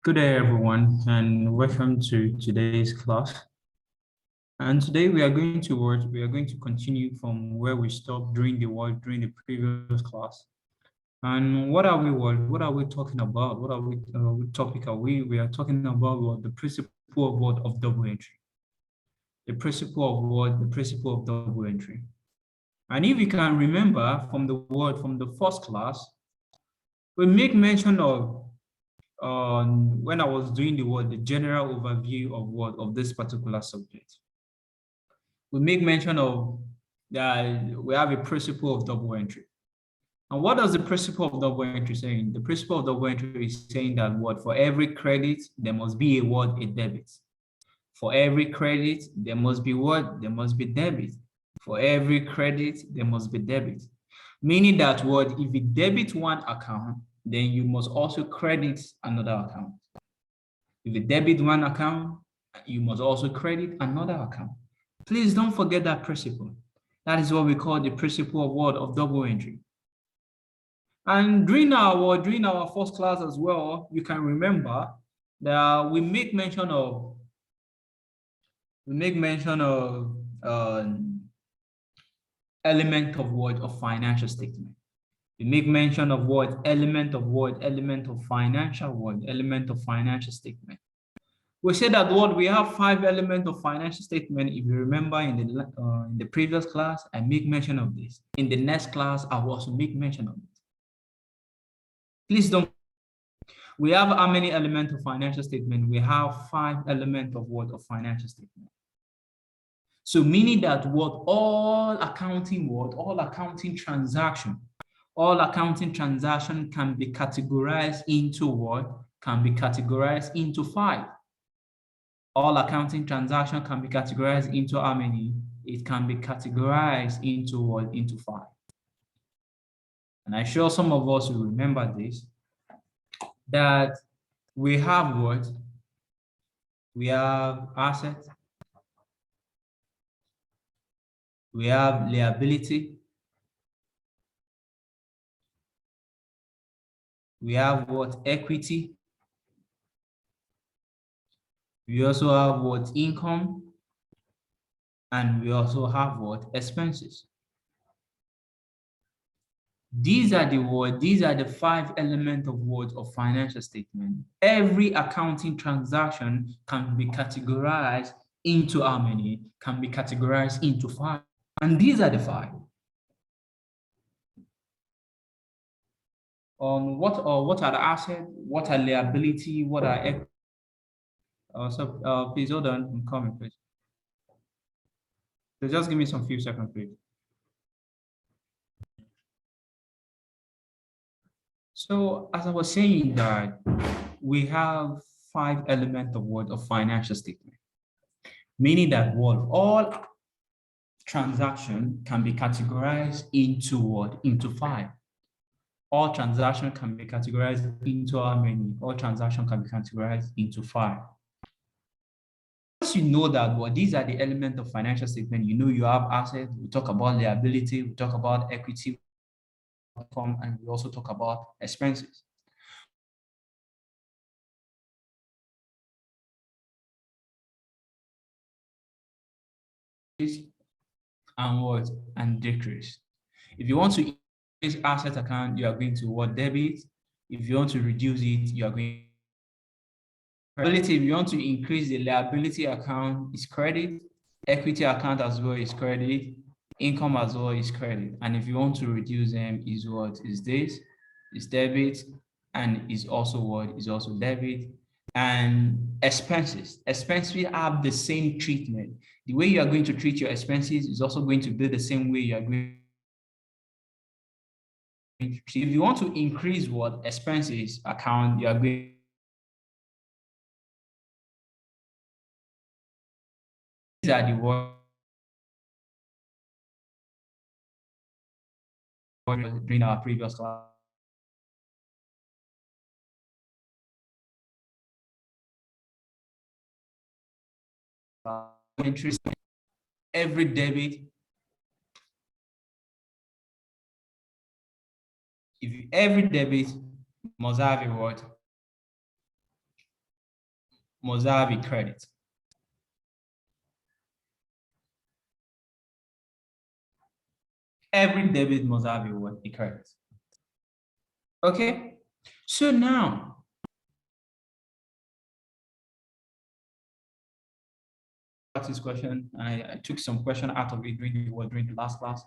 Good day, everyone, and welcome to today's class. And today we are going to continue from where we stopped during the previous class. And what are we talking about? What topic are we? We are talking about the principle of double entry. The principle of double entry. And if you can remember from the first class, we make mention of when I was doing the general overview of this particular subject. We make mention of that we have a principle of double entry. And what does the principle of double entry saying? The principle of double entry is saying that for every credit, there must be a debit. For every credit, there must be there must be debit. For every credit, there must be debit. Meaning that if you debit one account, then you must also credit another account. If you debit one account, you must also credit another account. Please don't forget that principle. That is what we call the principle of double entry. And during our first class as well, you can remember that we make mention of element of financial statement. We make mention of element of financial statement. We say that we have 5 elements of financial statement. If you remember in the previous class, I make mention of this. In the next class, I will also make mention of it. Please don't. We have how many elements of financial statement? We have 5 elements of financial statement. So meaning that all accounting transaction can be categorized into what? Can be categorized into 5. All accounting transaction can be categorized into how many? It can be categorized into what? Into 5. And I'm sure some of us will remember this, that we have what? We have asset, we have liability, we have what? Equity. We also have what? Income. And we also have what? Expenses. These are the 5 elements of financial statement. Every accounting transaction can be categorized into how many? Can be categorized into 5. And these are the 5. What are the assets? What are liability? What are equity? Please hold on, I'm coming, please. So just give me some few seconds, please. So as I was saying that we have 5 elements of financial statement, meaning that all transaction can be categorized into what? Into 5. All transaction can be categorized into how many? All transaction can be categorized into 5. Once you know that these are the elements of financial statement, you have assets, we talk about liability, we talk about equity, and we also talk about expenses. And decrease. If you want to increase asset account, you are going to debit. If you want to reduce it, you are going liability. If you want to increase the liability account, is credit. Equity account as well is credit. Income as well is credit. And if you want to reduce them, is what? Is this? Is debit, and is also what? Is also debit. And expenses. Expenses have the same treatment. The way you are going to treat your expenses is also going to be the same way you are going to treat. If you want to increase expenses account, you are going these are the during our previous class. Interest, every debit, every debit must have a what? must have a credit. Every debit must have a what? A credit. Okay? So now, this question, I took some question out of it during the last class.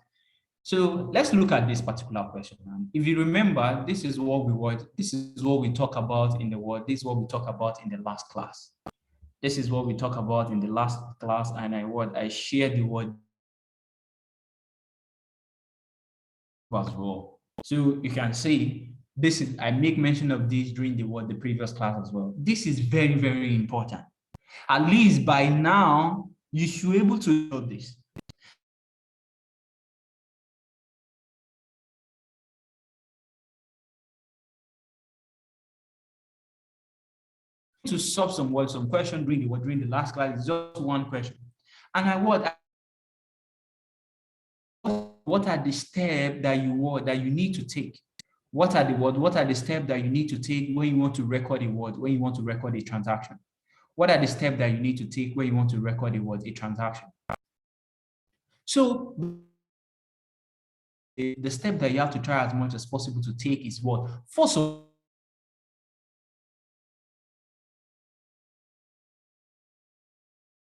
So let's look at this particular question. If you remember, this is what we talk about in the word. This is what we talk about in the last class. This is what we talk about in the last class, and I shared the word as well. So you can see I make mention of this during the previous class as well. This is very, very important. At least by now, you should be able to know this. To solve some question during the last class. It's just one question. And what are the steps that you need to take? What are the steps that you need to take when you want to record when you want to record a transaction? What are the steps that you need to take when you want to record a transaction? So the step that you have to try as much as possible to take is what? First of all,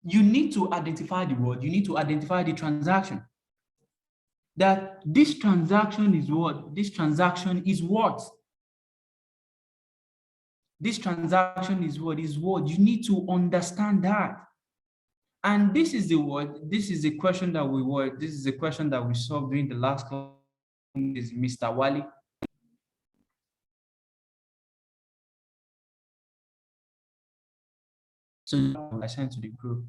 you need to identify you need to identify the transaction. That this transaction is what? This transaction is what? This transaction is what? You need to understand that. And this is the question that we solved during the last class. Is Mr. Wally. So I sent to the group.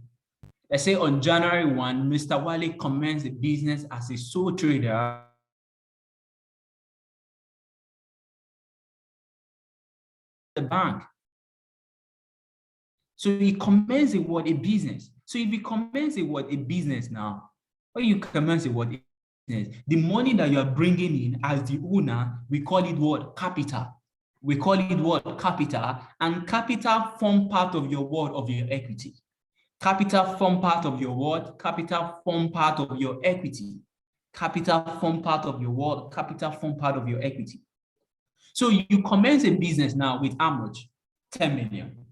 Let's say on January 1, Mr. Wally commenced a business as a sole trader. The bank. So he commenced a business. So if he commenced a business now, when you commence a business, the money that you are bringing in as the owner, we call it what? Capital. We call it what? Capital. And capital form part of your equity. Capital form part of your what? Capital form part of your equity. Capital form part of your what? Capital form part of your equity. So you commence a business now with how much? 10 million.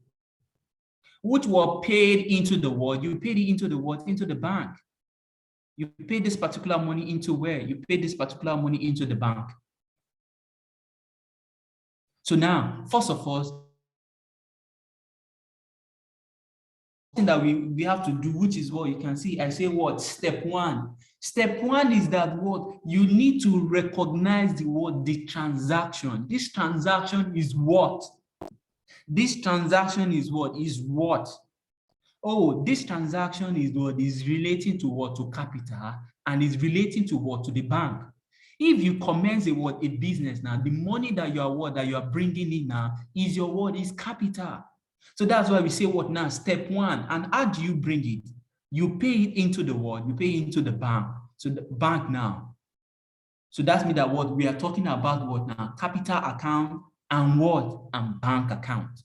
Which were paid into the what? You paid it into the what? Into the bank. You paid this particular money into where? You paid this particular money into the bank. So now, first of all, thing that we have to do, which is what you can see, I say what? Step one. Step one is that what? You need to recognize the transaction. This transaction is what? This transaction is what? Is what? Oh, this transaction is what? Is relating to what? To capital, and is relating to what? To the bank. If you commence a business now, the money that you are bringing in now is your what? Is capital. So that's why we say what now? Step one. And how do you bring it? You pay it into the what? You pay it into the bank. So the bank now. So that's mean that what we are talking about what now? Capital account and what? And bank account.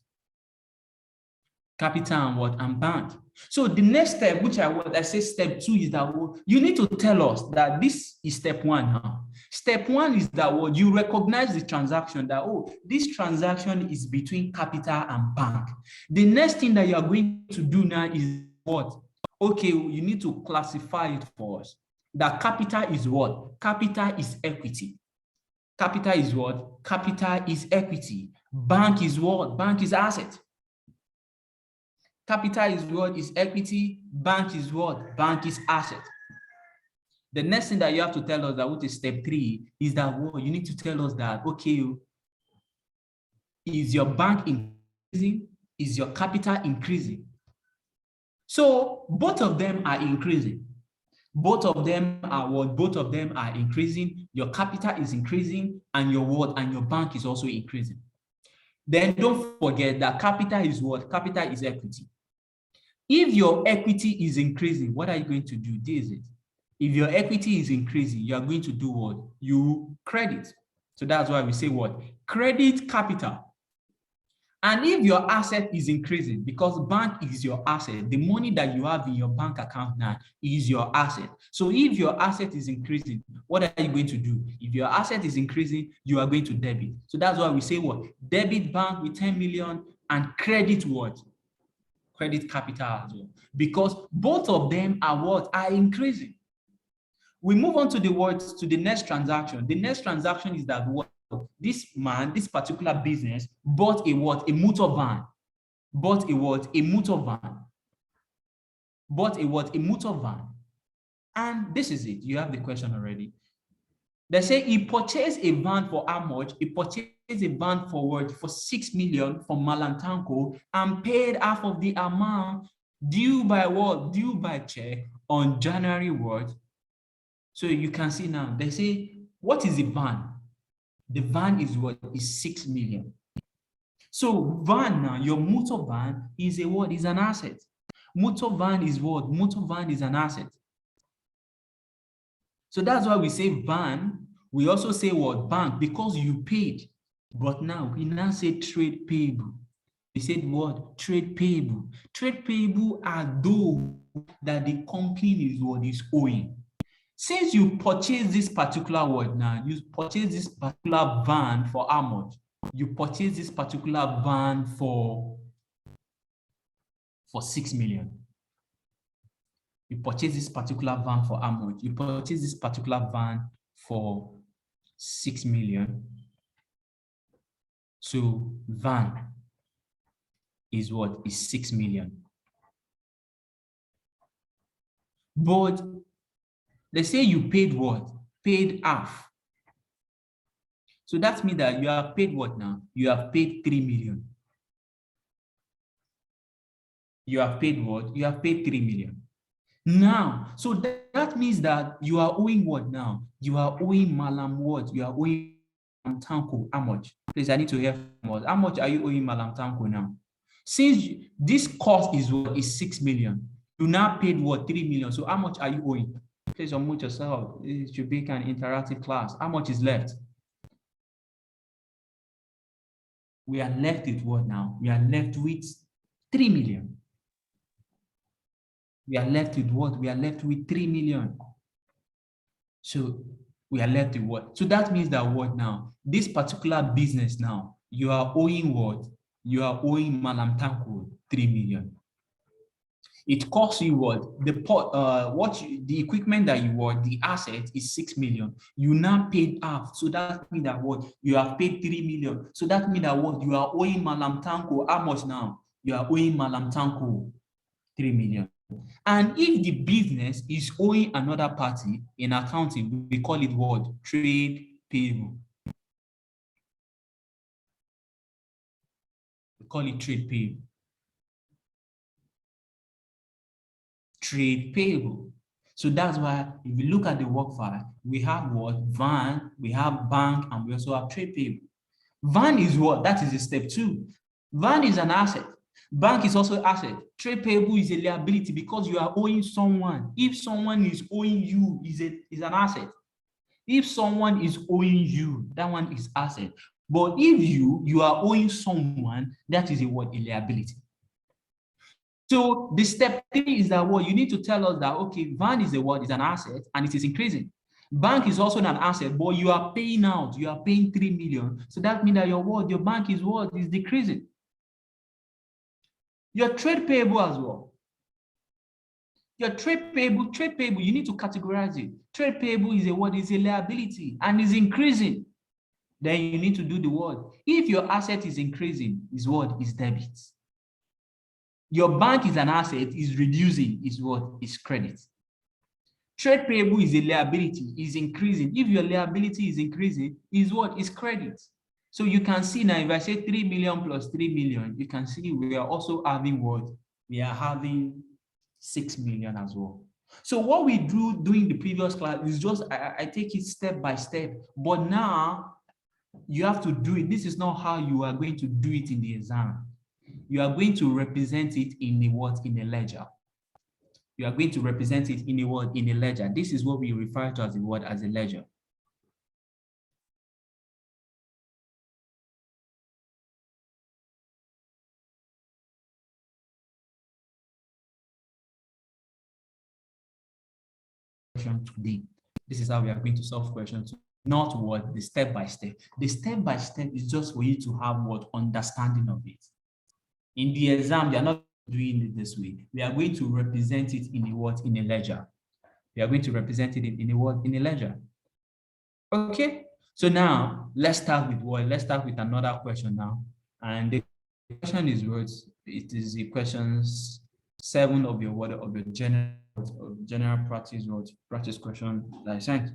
Capital and what? And bank. So the next step, which I say step two, is that you need to tell us that this is step one now. Step one is that what? You recognize the transaction, that this transaction is between capital and bank. The next thing that you are going to do now is what? Okay, you need to classify it for us. That capital is what? Capital is equity. Capital is what? Capital is equity. Bank is what? Bank is asset. Capital is what? Is equity. Bank is what? Bank is asset. The next thing that you have to tell us, that which is step three, is that what? You need to tell us that, okay, is your bank increasing? Is your capital increasing? So both of them are increasing. Both of them are what? Both of them are increasing. Your capital is increasing, and your what? And your bank is also increasing. Then don't forget that capital is what? Capital is equity. If your equity is increasing, what are you going to do? This is it. If your equity is increasing, you are going to do what? You credit. So that's why we say what? Credit capital. And if your asset is increasing, because bank is your asset, the money that you have in your bank account now is your asset. So if your asset is increasing, what are you going to do? If your asset is increasing, you are going to debit. So that's why we say what? Debit bank with 10 million and credit what? Credit capital as well. Because both of them are what? Are increasing. We move on to the words to the next transaction. The next transaction is that what? This man, this particular business, bought a what? A motor van. Bought a what? A motor van. Bought a what? A motor van. And this is it. You have the question already. They say he purchased a van for how much? He purchased a van for what? For 6 million from Malantanko and paid half of the amount due by what? Due by check on January what? So you can see now, they say, what is the van? The van is what? Is 6 million. So van now, your motor van is a what? Is an asset. Motor van is what? Motor van is an asset. So that's why we say van. We also say what? Bank, because you paid. But now we now say trade payable. We said what? Trade payable. Trade payable are those that the company is what is owing. Since you purchase this particular word now, you purchase this particular van for how much? You purchase this particular van for 6 million. You purchase this particular van for how much? You purchase this particular van for 6 million. So van is what? Is 6 million. But they say you paid what? Paid half. So that means that you have paid what now? You have paid 3 million. You have paid what? You have paid 3 million. Now, so that means that you are owing what now? You are owing Malam what? You are owing Malam Tanko how much? Please, I need to hear from us. How much are you owing Malam Tanko now? Since this cost is what? Is 6 million. You now paid what? 3 million. So how much are you owing? Please unmute yourself. It should be an interactive class. How much is left? We are left with what now? We are left with 3 million. We are left with what? We are left with 3 million. So we are left with what? So that means that what now? This particular business now, you are owing what? You are owing Malam Tanko 3 million. It costs you what? The equipment that you want, the asset is 6 million. You now paid half. So that means that what? You have paid 3 million. So that means that what? You are owing Malam Tanko how much now? You are owing Malam Tanko 3 million. And if the business is owing another party in accounting, we call it what? Trade payable. We call it trade payable. Trade payable. So that's why if you look at the work file, we have what? Van, we have bank, and we also have trade payable. Van is what? That is a step 2. Van is an asset. Bank is also asset. Trade payable is a liability because you are owing someone. If someone is owing you, is an asset. If someone is owing you, that one is asset. But if you are owing someone, that is a what? A liability. So the step 3 is that what? You need to tell us that, okay, van is a what? Is an asset and it is increasing. Bank is also an asset, but you are paying out. You are paying 3 million. So that means that your what? Your bank is what? Is decreasing. Your trade payable as well. Your trade payable, you need to categorize it. Trade payable is a what? Is a liability and is increasing. Then you need to do the what? If your asset is increasing, is what? Is debit. Your bank is an asset, is reducing, is what? Is credit. Trade payable is a liability, is increasing. If your liability is increasing, is what? Is credit. So you can see now, if I say 3 million plus 3 million, you can see we are also having what? We are having 6 million as well. So what we do during the previous class is just, I take it step by step, but now you have to do it. This is not how you are going to do it in the exam. You are going to represent it in a what? In a ledger. You are going to represent it in a what? In a ledger. This is what we refer to as a what? As a ledger. question today. This is how we are going to solve questions, not what the step by step. The step by step is just for you to have what understanding of it. In the exam, they are not doing it this way. We are going to represent it in a what? In a ledger. We are going to represent it in a what? In a ledger. Okay. So now let's start with what? Let's start with another question now. And the question is what? It is the questions 7 of your what of your general practice what practice question that I sent.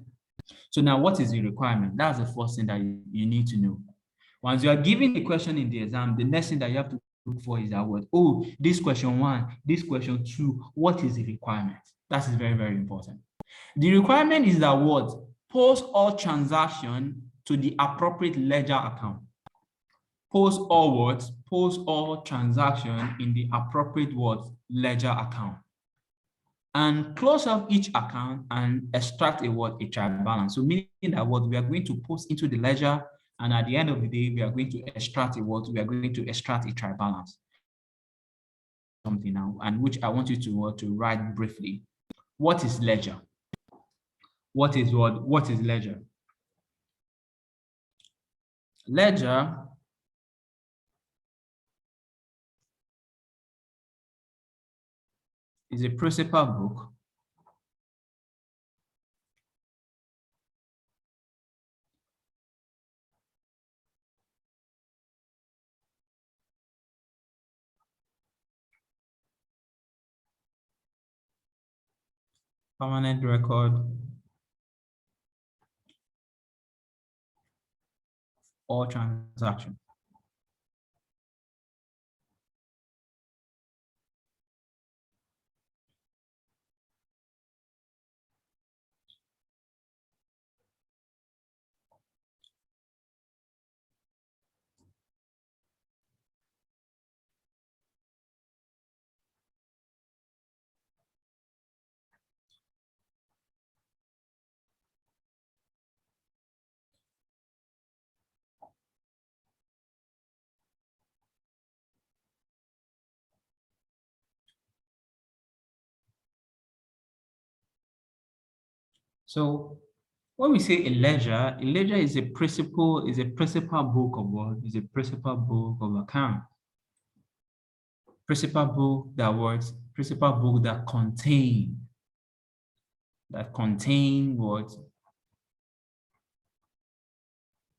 So now what is the requirement? That's the first thing that you need to know. Once you are given a question in the exam, the next thing that you have to look for is that what? Oh, this question 1, this question 2, what is the requirement? That is very, very important. The requirement is that what? Post all transaction to the appropriate ledger account. Post all what? Post all transaction in the appropriate what? Ledger account. And close off each account and extract a what? A trial balance. So meaning that what we are going to post into the ledger, and at the end of the day, we are going to extract a what? We are going to extract a trial balance. Something now, and which I want you to write briefly. What is ledger? What is what? What is ledger? Ledger is a principal book permanent record or transaction. So when we say a ledger is a principal book of what? Is a principal book of account. Principal book that works, principal book that contain what?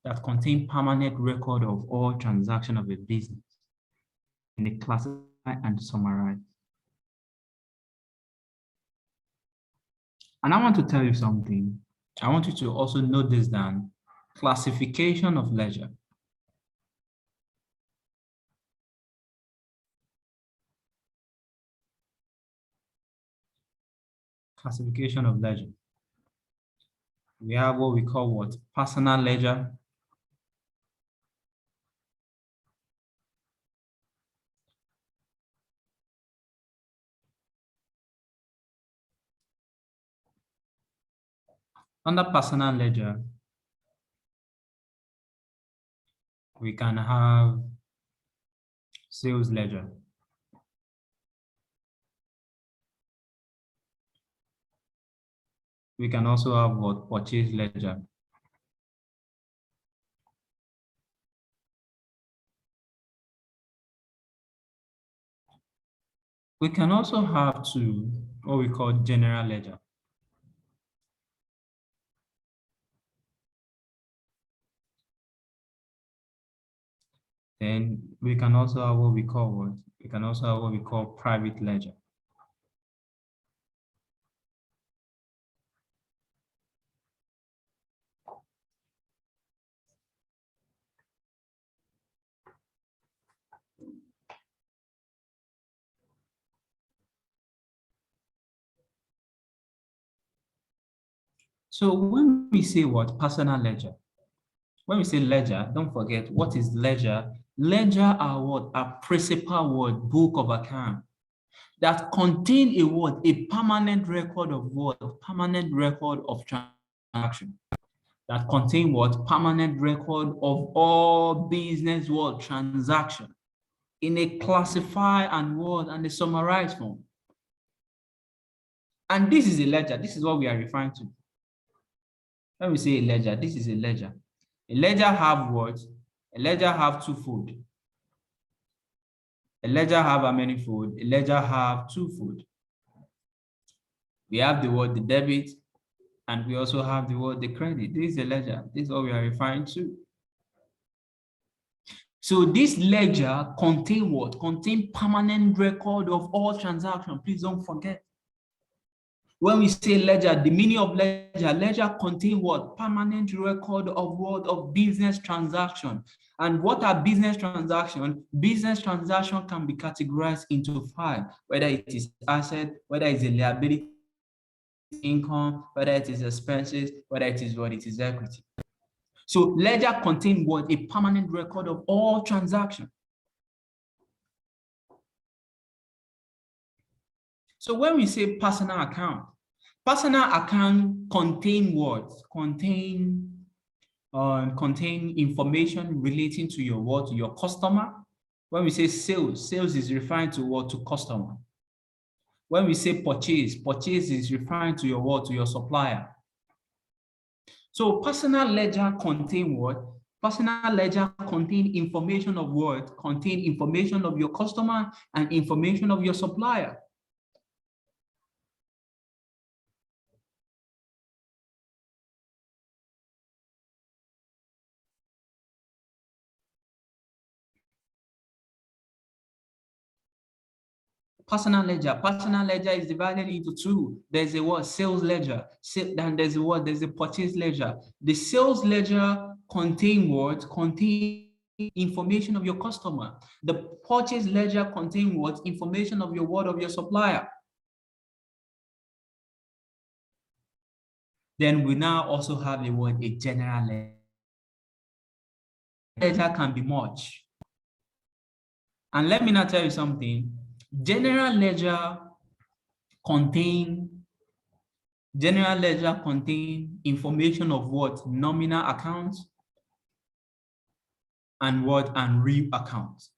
That contain permanent record of all transactions of a business in a classify and summarize. And I want to tell you something. I want you to also note this down. Classification of ledger. Classification of ledger. We have what we call what? Personal ledger. Under personal ledger, we can have sales ledger. We can also have what? Purchase ledger. We can also have what we call general ledger. Then we can also have what we call what? We can also have what we call private ledger. So when we say what? Personal ledger. When we say ledger, don't forget what is ledger. Ledger are what? A principal word, book of account that contain a what? A permanent record of what? Permanent record of transaction. That contain what? Permanent record of all business world transaction in a classified and what? And a summarized form. And this is a ledger. This is what we are referring to. When we say a ledger, this is a ledger. A ledger have what? A ledger have two fold. A ledger have how many fold? A ledger have two fold. We have the word the debit, and we also have the word the credit. This is a ledger. This is what we are referring to. So this ledger contain what? Contain permanent record of all transactions. Please don't forget. When we say ledger, the meaning of ledger contain what? Permanent record of what? Of business transaction. And what are business transactions? Business transaction can be categorized into 5, whether it is asset, whether it's a liability, income, whether it is expenses, whether it is what? It is equity. So ledger contain what? A permanent record of all transactions. So when we say personal account contain what? Contain information relating to your what? Your customer. When we say sales is referring to what? To customer. When we say purchase is referring to your what? To your supplier. So personal ledger contain what? Personal ledger contain information of what? Contain information of your customer and information of your supplier. Personal ledger is divided into 2. There's a what? Sales ledger. Then there's a what? There's a purchase ledger. The sales ledger contain what? Contain information of your customer. The purchase ledger contain what? Information of your what? Of your supplier. Then we now also have a what? A general ledger. Ledger can be much. And let me now tell you something. General ledger contain information of what? Nominal accounts and what? And real accounts.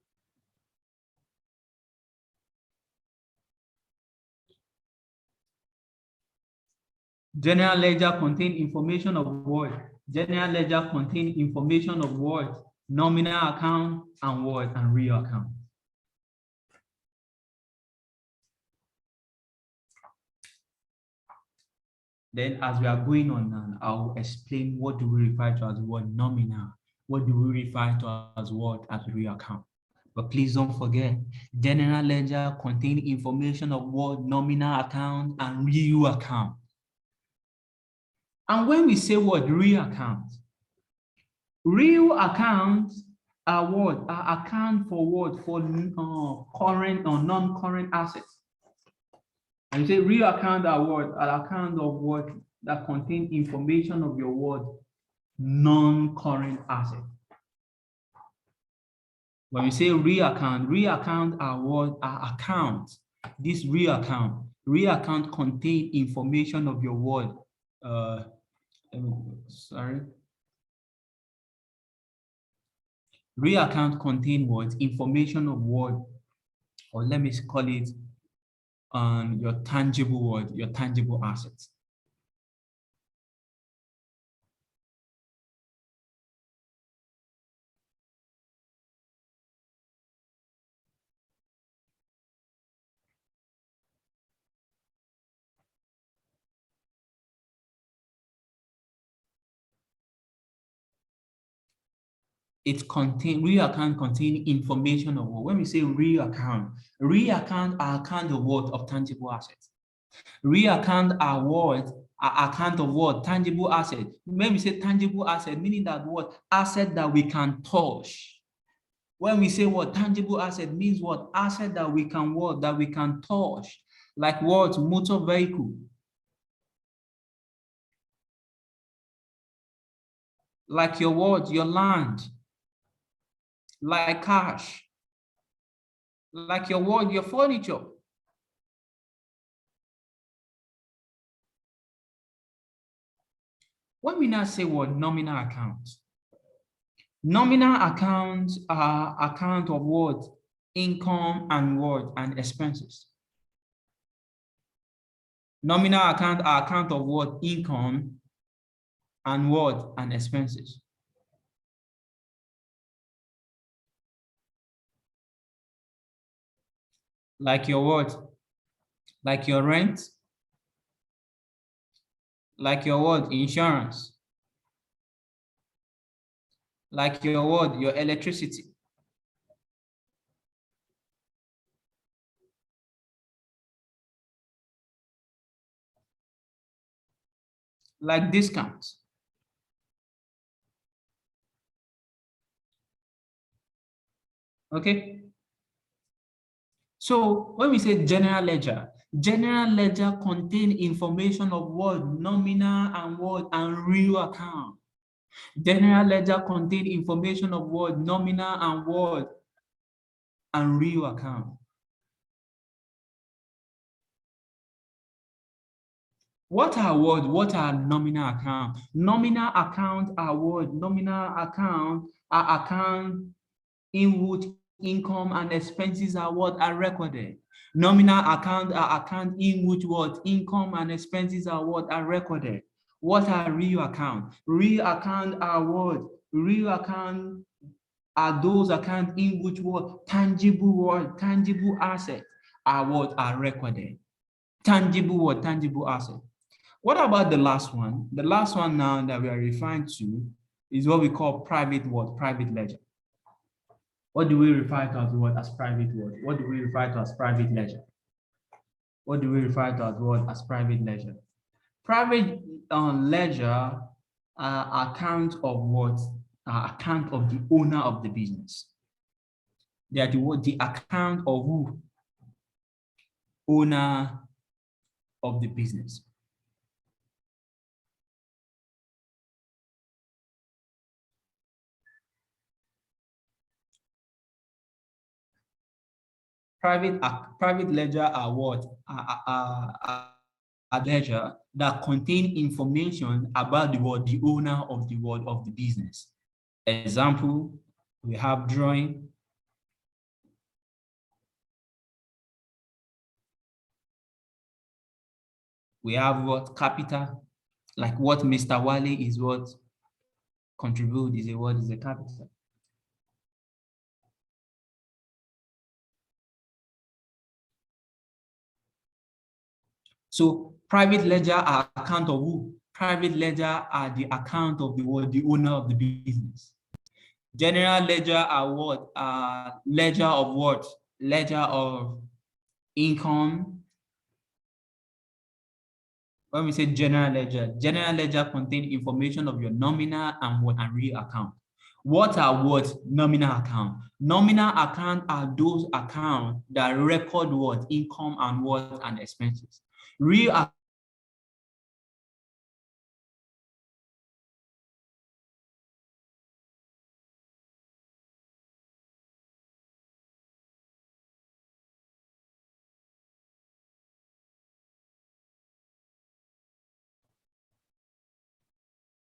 General ledger contain information of what? General ledger contain information of what? Nominal account and what? And real account. Then as we are going on now, I'll explain what do we refer to as what? Nominal. What do we refer to as what? As real account. But please don't forget, general ledger contain information of what? Nominal account and real account. And when we say what? Real account. Real accounts are what? Are account for what? For current or non-current assets. And you say real account are what? Are account of what? That contain information of your what? Non-current asset. When we say real account are what? Are accounts. This real account contain information of your what? Sorry. Real account contain what? Information of what? Or let me call it your tangible what? Your tangible assets. Real account contain information of what? When we say real account are account of what? Of tangible assets. Real account are what? Are account of what? Tangible asset. When we say tangible asset, meaning that what? Asset that we can touch. When we say what? Tangible asset means what? Asset that we can what? That we can touch. Like what? Motor vehicle. Like your what? Your land. Like cash. Like your what? Your furniture. When we now say what? Nominal accounts. Nominal accounts are account of what? Income and what? And expenses. Nominal account are account of what? Income and what? And expenses. Like your what? Like your rent, like your what? Insurance, like your what? Your electricity. Like discounts. Okay. So when we say general ledger contain information of what? Nominal and what? And real account. General ledger contain information of what? Nominal and what? And real account. What are what? What are nominal account? Nominal account are what? Nominal account are account in which income and expenses are what? Are recorded. Nominal account are account in which what? Income and expenses are what? Are recorded. What are real account? Real account are what? Real account are those accounts in which what? Tangible assets are what? Are recorded. Tangible what? Tangible asset. What about the last one? The last one now that we are referring to is what we call private what? Private ledger. What do we refer to as what? As private what? What do we refer to as private ledger? What do we refer to as what? As private ledger? Private ledger account of what? Account of the owner of the business. They are the what? The account of who? Owner of the business. Private ledger are what? A ledger that contain information about the what? The owner of the what? Of the business. Example, we have drawing. We have what? Capital. Like what Mr. Wale is what? Contribute is a what? Is a capital. So private ledger are account of who? Private ledger are the account of the what? The owner of the business. General ledger are what? Ledger of what? Ledger of income. When we say general ledger contain information of your nominal and what? And real account. What are what? Nominal account. Nominal account are those accounts that record what? Income and what? And expenses. Real.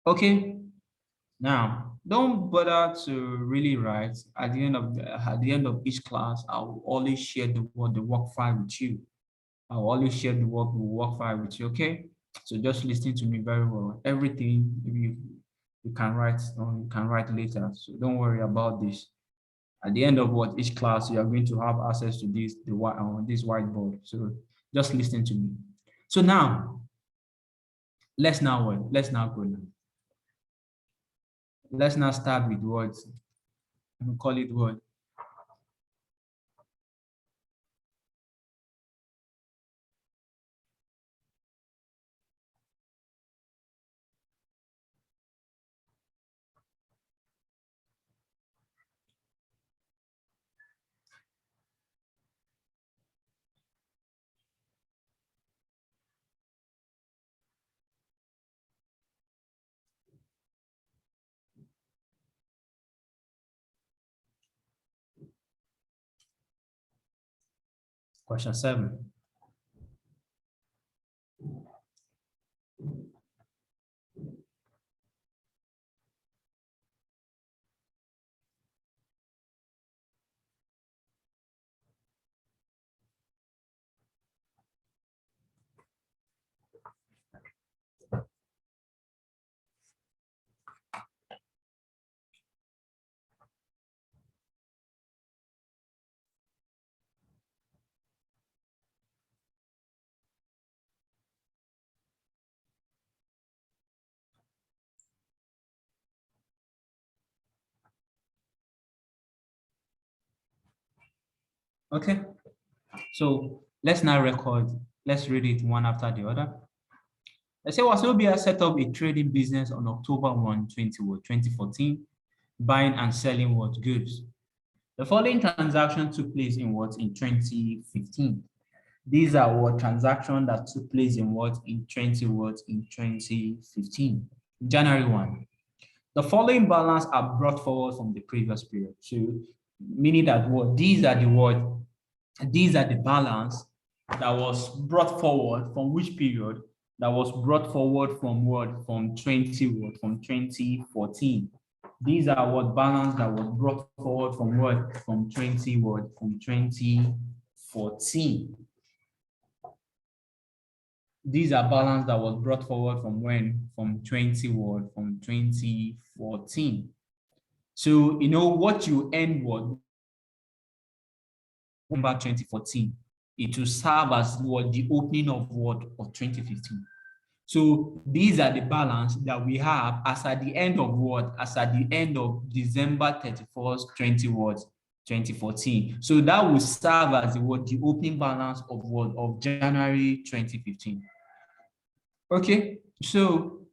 Okay. Now, don't bother to really write. At the end of each class, I will always share the work file with you. I will always share the work file with you. Okay. So just listen to me very well. Everything you can write or you can write later. So don't worry about this. At the end of what each class, you are going to have access to this whiteboard. So just listen to me. So now, let's now go now. Let's now start with words. We call it word. Question 7. Okay, so let's now record. Let's read it one after the other. Let's say Wasobia set up a trading business on October 1, 2014, buying and selling what goods. The following transaction took place in what in 2015. These are what transactions that took place in what in 2015. January 1. The following balance are brought forward from the previous period. So meaning that what these are the balance that was brought forward from which period? That was brought forward from what? From 2014. These are what balance that was brought forward from what? From 2014. These are balance that was brought forward from when? From 2014. So you know what you end what November 2014. It will serve as what the opening of what of 2015. So these are the balance that we have as at the end of what? As at the end of December 31st, 2014. So that will serve as the opening balance of what? Of January 2015. Okay, so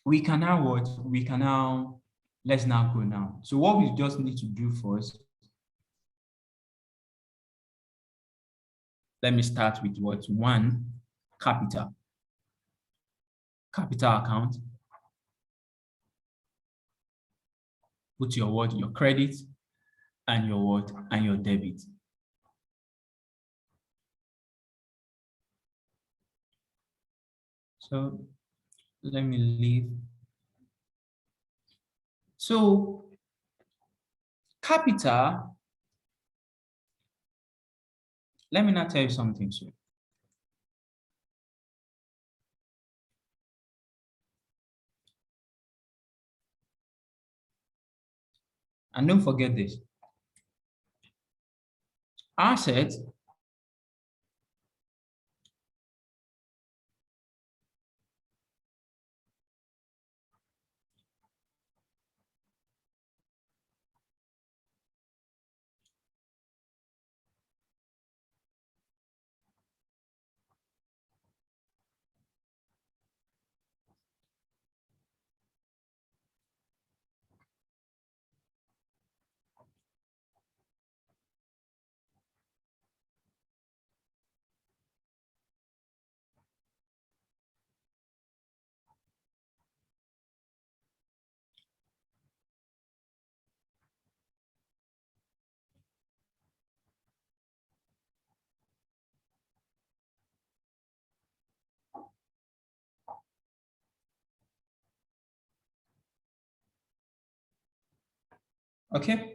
we can now what? We can now, let's now go now. So what we just need to do first, let me start with what? One, capital. Capital account. Put your what? Your credit and your what? And your debit. So let me leave. So capital, let me now tell you something, sir. And don't forget this. Asset okay.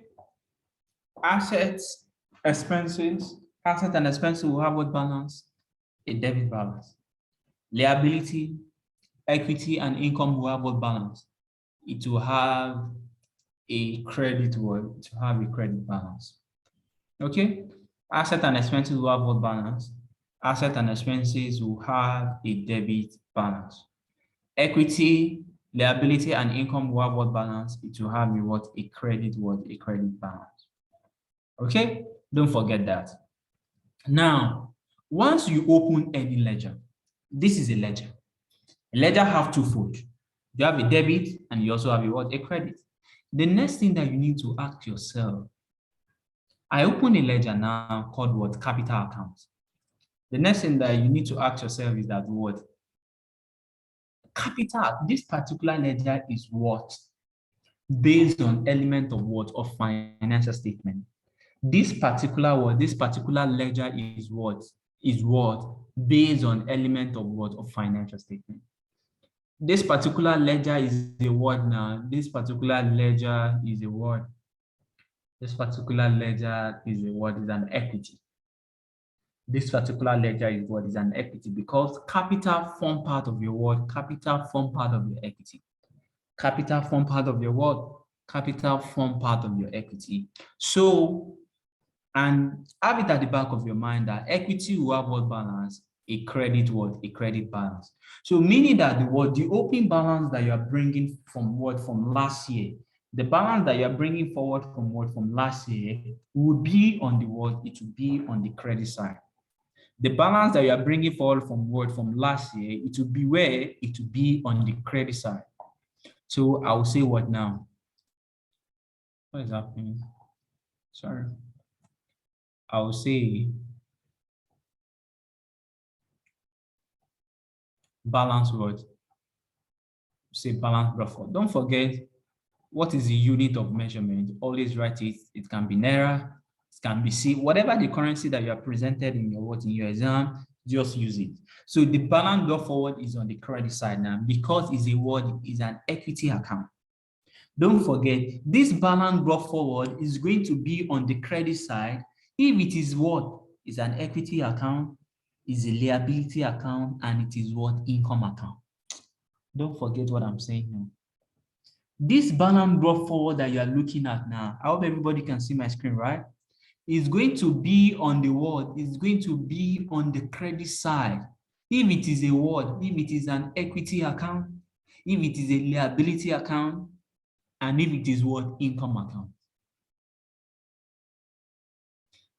Assets, expenses, asset and expenses will have what balance? A debit balance. Liability, equity, and income will have what balance? It will have a credit word, to have a credit balance. Okay? Asset and expenses will have what balance? Asset and expenses will have a debit balance. Equity, liability, and income will have what balance? It will have a what? A credit word, a credit balance. Okay? Don't forget that. Now, once you open any ledger, this is a ledger. A ledger have two folds. You have a debit and you also have a what? A credit. The next thing that you need to ask yourself, I open a ledger now called what? Capital account. The next thing that you need to ask yourself is that what? Capital, this particular ledger is what? Based on element of what? Of financial statement. This particular ledger is what? Is what? Based on element of what? Of financial statement. This particular ledger is a word now. This particular ledger is a word. This particular ledger is a word, is an equity. This particular ledger is what? Is an equity, because capital form part of your word, capital form part of your equity. Capital form part of your word, capital form part of your equity. So, and have it at the back of your mind that equity will have what balance? A credit what? A credit balance. So meaning that the opening balance that you are bringing from what? From last year The balance that you're bringing forward from last year will be on the what? It will be on the credit side. The balance that you are bringing forward from last year, it will be where? It will be on the credit side. So I will say what now? What is happening? Sorry. I will say balance what? Say balance brought forward. Don't forget, what is the unit of measurement? Always write it. It can be naira, it can be C, whatever the currency that you are presented in your exam, just use it. So the balance brought forward is on the credit side now because it's an equity account. Don't forget, this balance brought forward is going to be on the credit side if it is what? Is an equity account, is a liability account, and it is what? Income account. Don't forget what I'm saying now. This balance brought forward that you are looking at now, I hope everybody can see my screen, right? It's going to be on the what? It's going to be on the credit side. If it is a what? If it is an equity account, if it is a liability account, and if it is what? Income account.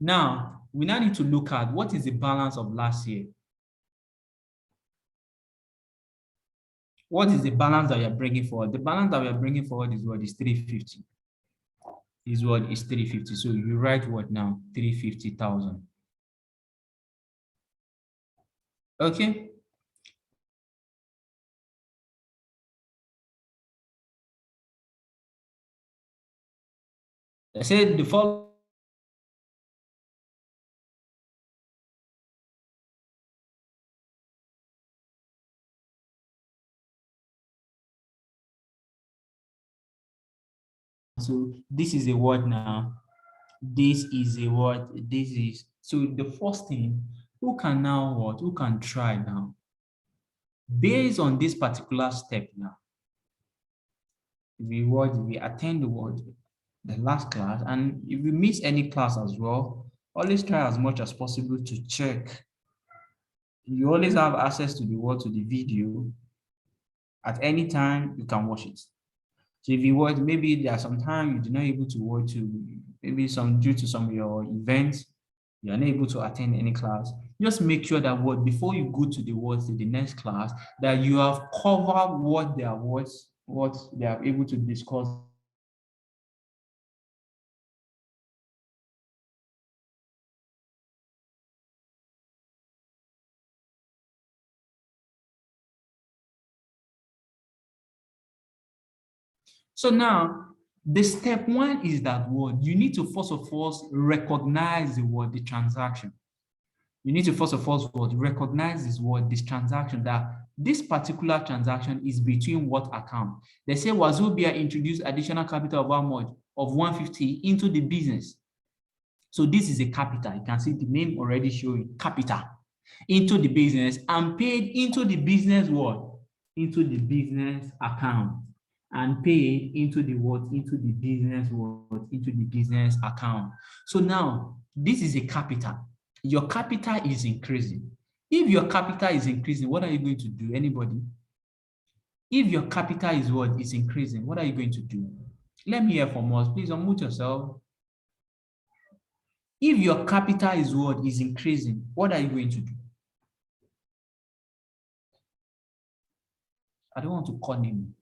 Now, we now need to look at what is the balance of last year. What is the balance that you're bringing forward? The balance that we're bringing forward is what? Is 350. Is what? Is 350. So you write what now? 350,000. Okay. I said the following. So this is a word now. This is a word. This is so the first thing. Who can now what? Who can try now? Based on this particular step now, we attend the last class, and if we miss any class as well, always try as much as possible to check. You always have access to the video. At any time, you can watch it. So if you watch, maybe there are some time you do not able to watch maybe due to some of your events, you're unable to attend any class. Just make sure that before you go to the next class, that you have covered what they are able to discuss. So now, the step one is that you need to first of all recognize the transaction. You need to first of all recognize this transaction, that this particular transaction is between what account. They say Wazobia introduced additional capital of how much? Of 150 into the business. So this is a capital. You can see the name already showing capital into the business and paid into the business what? Into the business account. And paid into the what? Into the business what? Into the business account. So now, this is a capital. Your capital is increasing. If your capital is increasing, what are you going to do? Anybody? If your capital is increasing, what are you going to do? Let me hear from us. Please unmute yourself. If your capital is increasing, what are you going to do? I don't want to call him.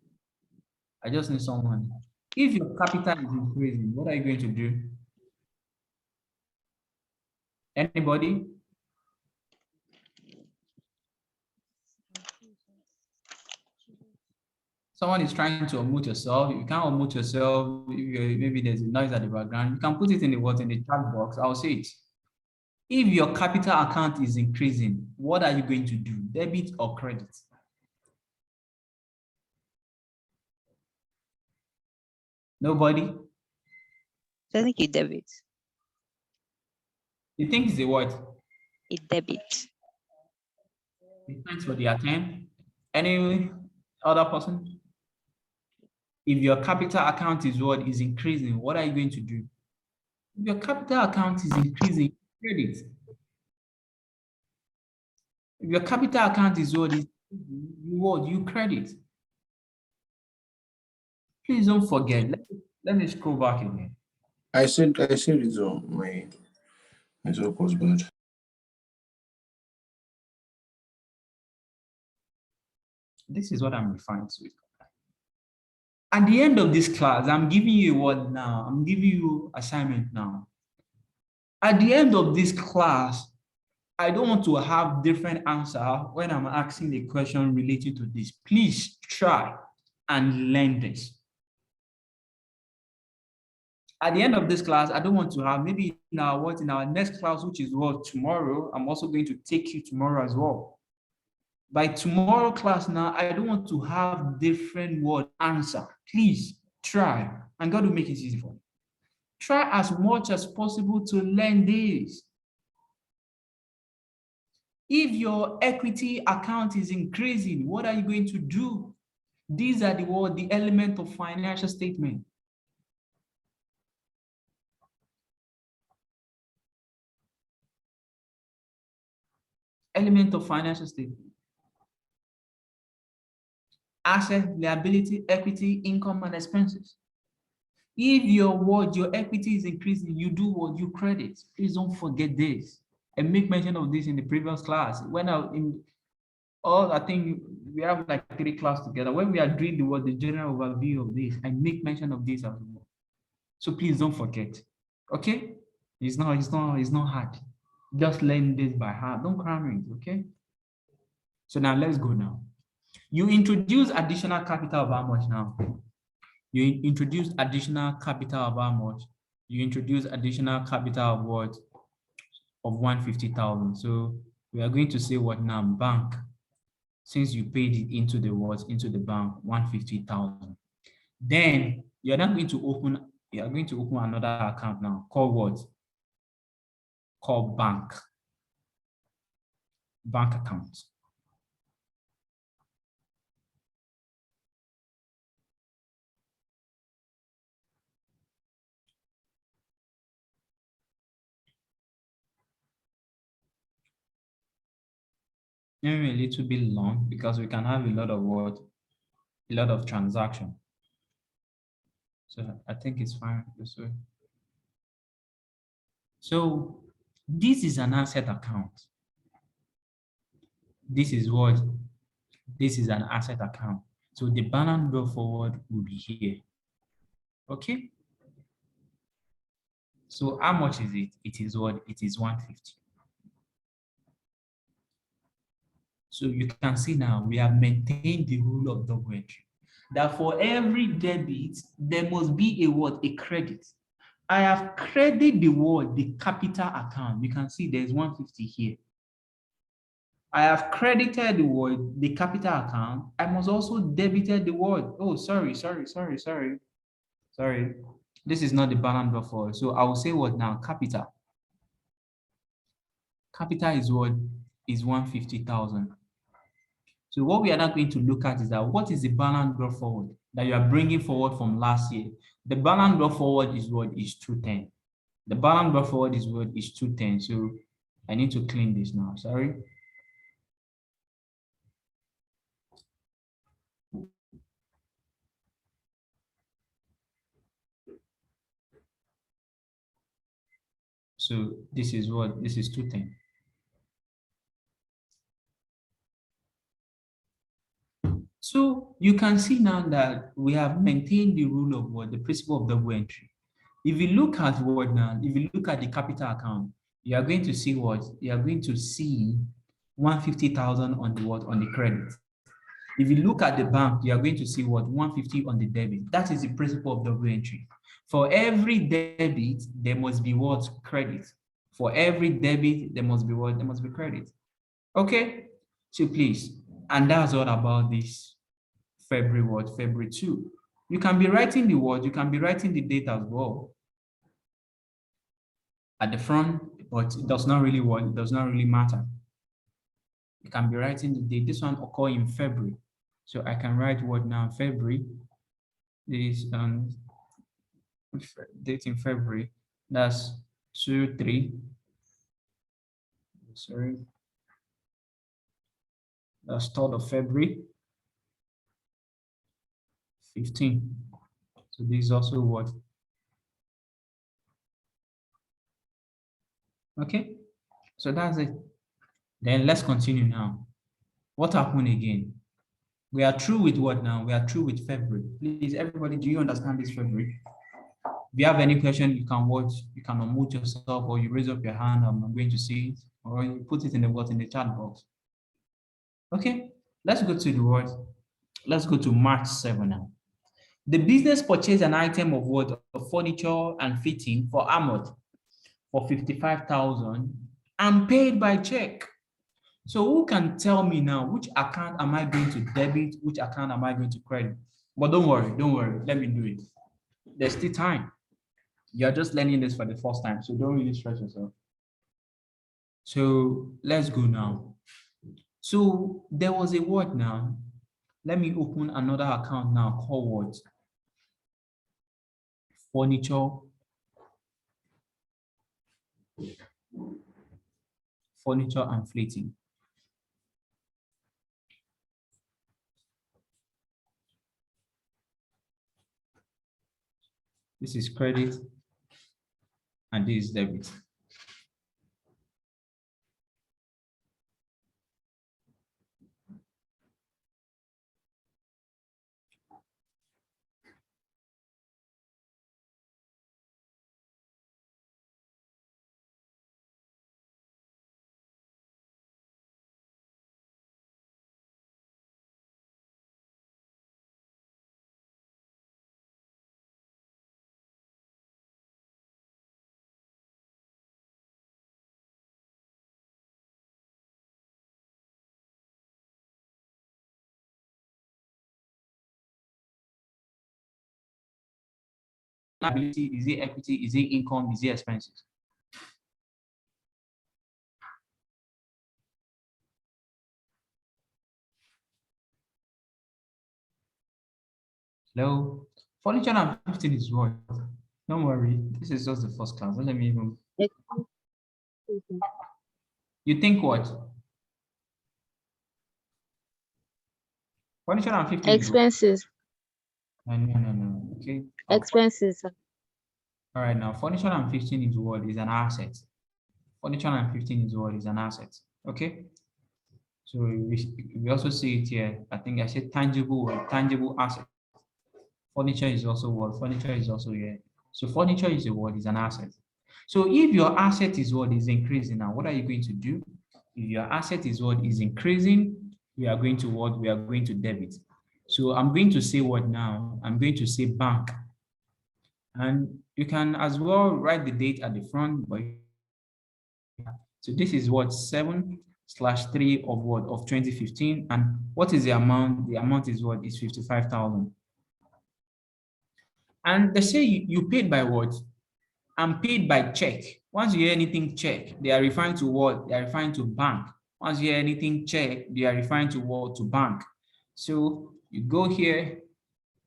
I just need someone. If your capital is increasing, what are you going to do? Anybody? Someone is trying to unmute yourself. You can't unmute yourself. Maybe there's a noise at the background. You can put it in the chat box. I'll say it. If your capital account is increasing, what are you going to do? Debit or credit? Nobody? I think it debit. You think it's a what? It debit. Thanks for the attempt. Any other person? If your capital account is increasing, what are you going to do? If your capital account is increasing, credit. If your capital account is increasing, you credit. Please don't forget. Let me scroll back again. I said it on my network was bad. This is what I'm referring to. At the end of this class, I'm giving you a word now. I'm giving you assignment now. At the end of this class, I don't want to have different answer when I'm asking a question related to this. Please try and learn this. At the end of this class, I don't want to have maybe in our next class, which is what tomorrow, I'm also going to take you tomorrow as well. By tomorrow class now, I don't want to have different word answer. Please try, and God will make it easy for you. Try as much as possible to learn this. If your equity account is increasing, what are you going to do? These are the element of financial statement. Element of financial statement. Asset, liability, equity, income, and expenses. If your equity is increasing, you do what? You credit. Please don't forget this. I make mention of this in the previous class. I think we have like 3 classes together. When we are doing the general overview of this, I make mention of this as well. So please don't forget. Okay? It's not hard. Just learn this by heart. Don't cram it, okay? So now let's go now. You introduce additional capital of how much now? You introduce additional capital of how much? You introduce additional capital of what? Of 150,000. So we are going to say what now? Bank. Since you paid it into the what? Into the bank, 150,000. Then you are going to open another account now. Called what? Called bank. Bank account. Maybe a little bit long because we can have a lot of what? A lot of transaction. So I think it's fine this way. So this is an asset account. This is what? This is an asset account. So the balance brought forward will be here. Okay? So how much is it? It is what? It is 150. So you can see now we have maintained the rule of double entry. That for every debit, there must be a what? A credit. I have credited the capital account. You can see there's 150 here. I have credited the capital account. I must also debited the word. Oh, sorry. This is not the balance before. So I will say what now? Capital. Capital is what? Is 150,000. So what we are not going to look at is that what is the balance brought forward that you are bringing forward from last year? The balance brought forward is what? Is 210. The balance brought forward is what? Is 210. So I need to clean this now. Sorry. So this is what? This is 210. So you can see now that we have maintained the rule of what? The principle of double entry. If you look at what now, if you look at the capital account, you are going to see what? You are going to see 150,000 on the what? On the credit. If you look at the bank, you are going to see what? 150 on the debit. That is the principle of double entry. For every debit, there must be what? Credit. For every debit, there must be what? There must be credit. Okay? So please, and that's all about this February what? February 2. You can be writing the word, you can be writing the date as well at the front, but it does not really work, it does not really matter. You can be writing the date. This one occur in February. So I can write what now? February. This date in February. That's 2-3. Sorry. That's 3rd of February. 15. So this is also what? Okay, so that's it. Then let's continue now. What happened again? We are through with what now? We are through with February. Please, everybody, do you understand this February? If you have any question, you can watch, you can unmute yourself, or you raise up your hand, I'm going to see it, or you put it in the chat box. Okay, let's go to the word. Let's go to March 7 now. The business purchased an item of what? Of furniture and fitting for Ahmad for 55,000 and paid by check. So who can tell me now which account am I going to debit, which account am I going to credit? But don't worry, let me do it. There's still time. You're just learning this for the first time, so don't really stress yourself. So let's go now. So there was a word now. Let me open another account now called what? Furniture. Furniture and fleeting. This is credit and this is debit. Liability, is it equity, is it income, is it expenses? Hello? Furniture and 15 is what? Don't worry, this is just the first class. Don't let me even. You think what? Furniture and 15 is what? Expenses. No. Okay. Expenses. All right, now furniture and 15 is what? Is an asset. Furniture and 15 is what? Is an asset. Okay. So we also see it here. I think I said tangible asset. Furniture is also what? Furniture is also here. So furniture is a what? Is an asset. So if your asset is what? Is increasing now, what are you going to do? If your asset is what? Is increasing, we are going to what? We are going to debit. So I'm going to say what now? I'm going to say bank. And you can as well write the date at the front, but so this is what 7/3 of what? Of 2015. And what is the amount? The amount is what? Is 55,000. And they say you paid by what? I'm paid by check. Once you hear anything check, they are referring to what? They are referring to bank. Once you hear anything check, they are referring to what? To bank. So you go here.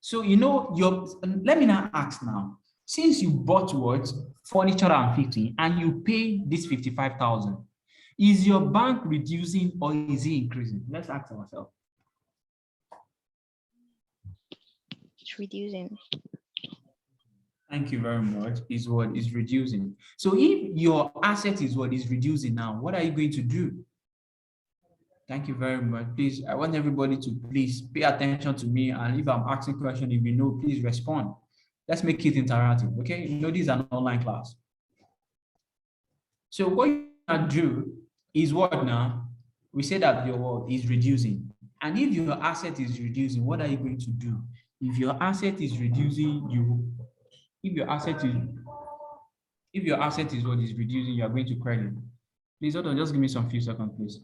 So you know let me now ask now. Since you bought what? Furniture and 50 and you pay this 55,000, is your bank reducing or is it increasing? Let's ask ourselves. It's reducing. Thank you very much. Is what is reducing. So if your asset is what is reducing now, what are you going to do? Thank you very much. Please, I want everybody to please pay attention to me. And if I'm asking questions, if you know, please respond. Let's make it interactive. Okay. You know, this is an online class. So what you can do is what now? We say that your world is reducing. And if your asset is reducing, what are you going to do? If your asset is reducing, if your asset is what is reducing, you are going to credit. Please hold on, just give me some few seconds, please.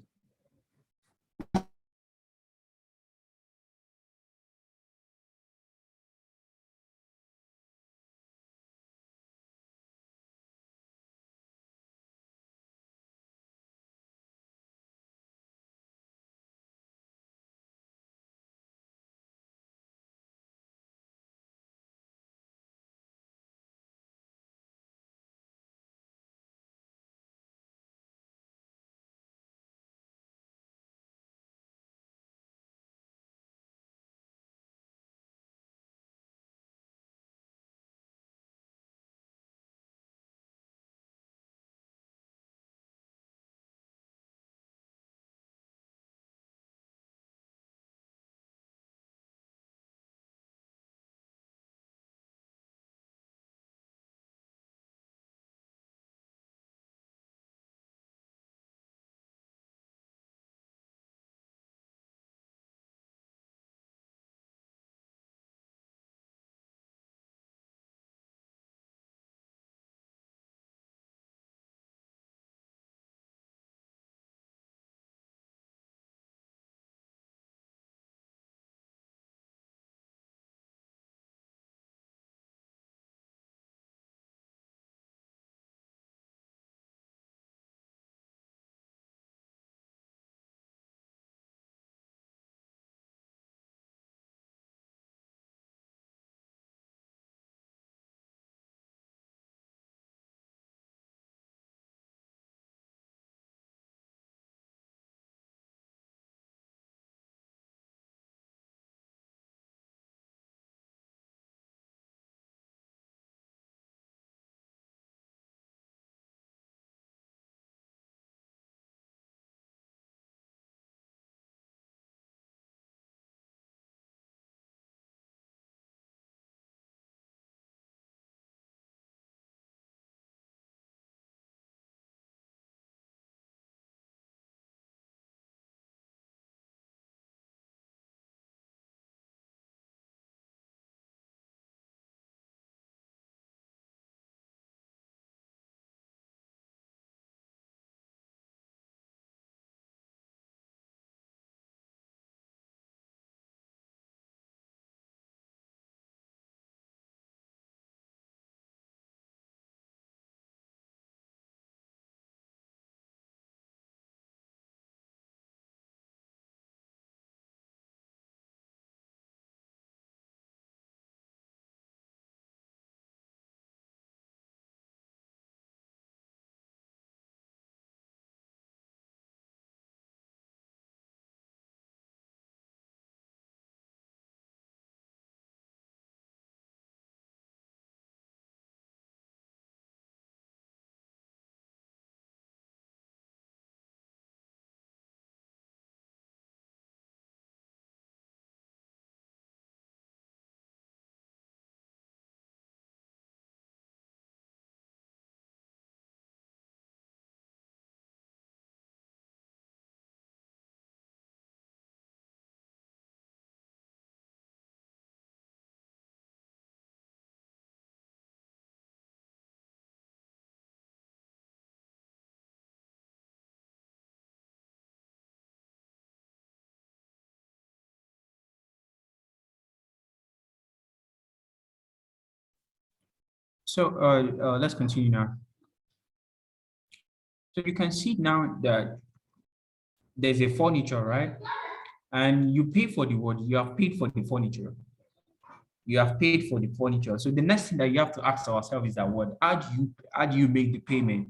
So let's continue now. So you can see now that there's a furniture, right? And you pay for the what? You have paid for the furniture. You have paid for the furniture. So the next thing that you have to ask ourselves is that what? How do you make the payment?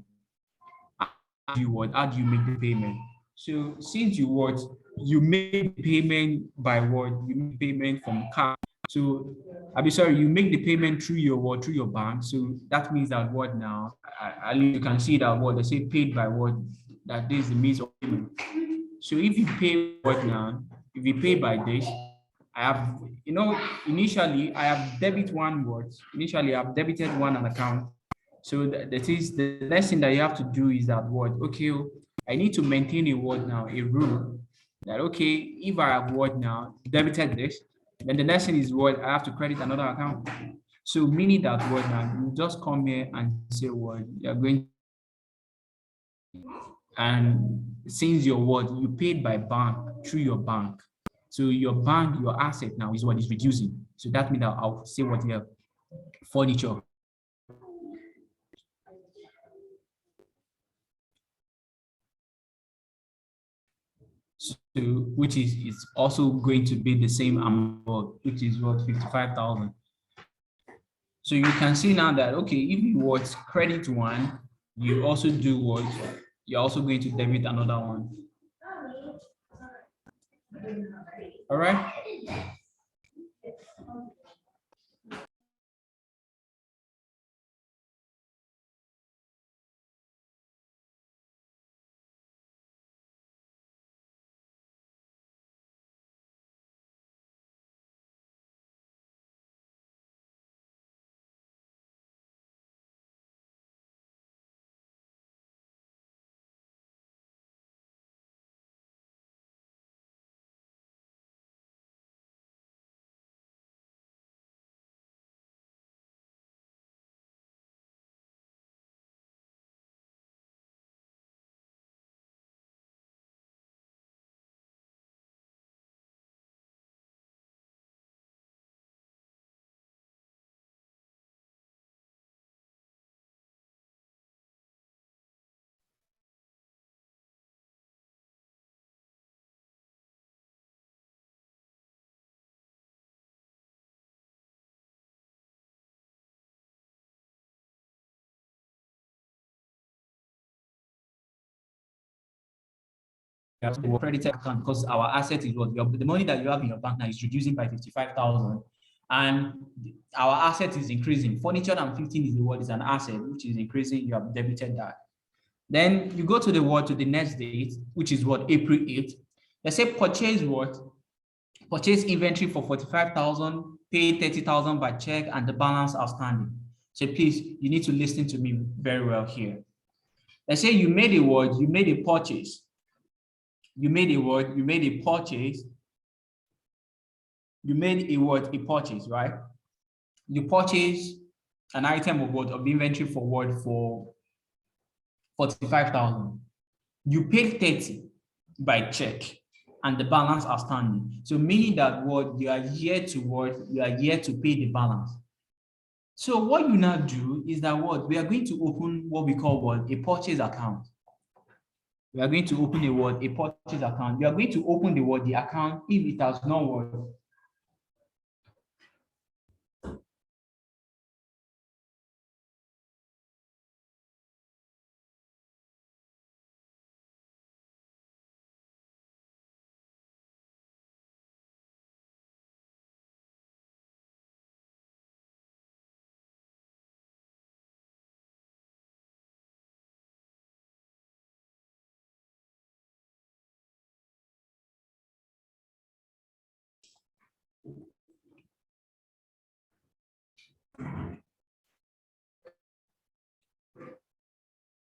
How do you make the payment? So since you made the payment by what? You make payment from card. So I'll be sorry, you make the payment through your what? Through your bank. So that means that what now? You can see that what they say paid by what? That this is the means of payment. So if you pay what now? If you pay by this, I have, initially I have debit one word. Initially I've debited one an account. So that is the next thing that you have to do is that what? Okay, I need to maintain a word now, a rule that okay, if I have what now debited this, then the next thing is what I have to credit another account. So meaning that what now you just come here and say what you're going, and since your word you paid by bank through your bank, so your bank, your asset now is what is reducing. So that means that I'll say what you have furniture. So which is also going to be the same amount, which is what 55,000. So you can see now that okay, if you want credit one, you also do what you're also going to debit another one. All right. Credit account because our asset is what the money that you have in your bank now is reducing by 55,000, and our asset is increasing. Furniture and 15 is the word is an asset which is increasing. You have debited that. Then you go to the word to the next date, which is what April 8th. They say purchase what? Purchase inventory for 45,000, pay 30,000 by check, and the balance outstanding. So please, you need to listen to me very well here. Let's say you made a word, you made a purchase. You made a word, you made a purchase. You made a word, a purchase, right? You purchase an item of what? Of inventory for what? For 45,000. You paid 30 by check and the balance outstanding. So meaning that what you are here to what? You are here to pay the balance. So what you now do is that what? We are going to open what we call what? A purchase account. We are going to open a purchase account. We are going to open the account if it has not worked.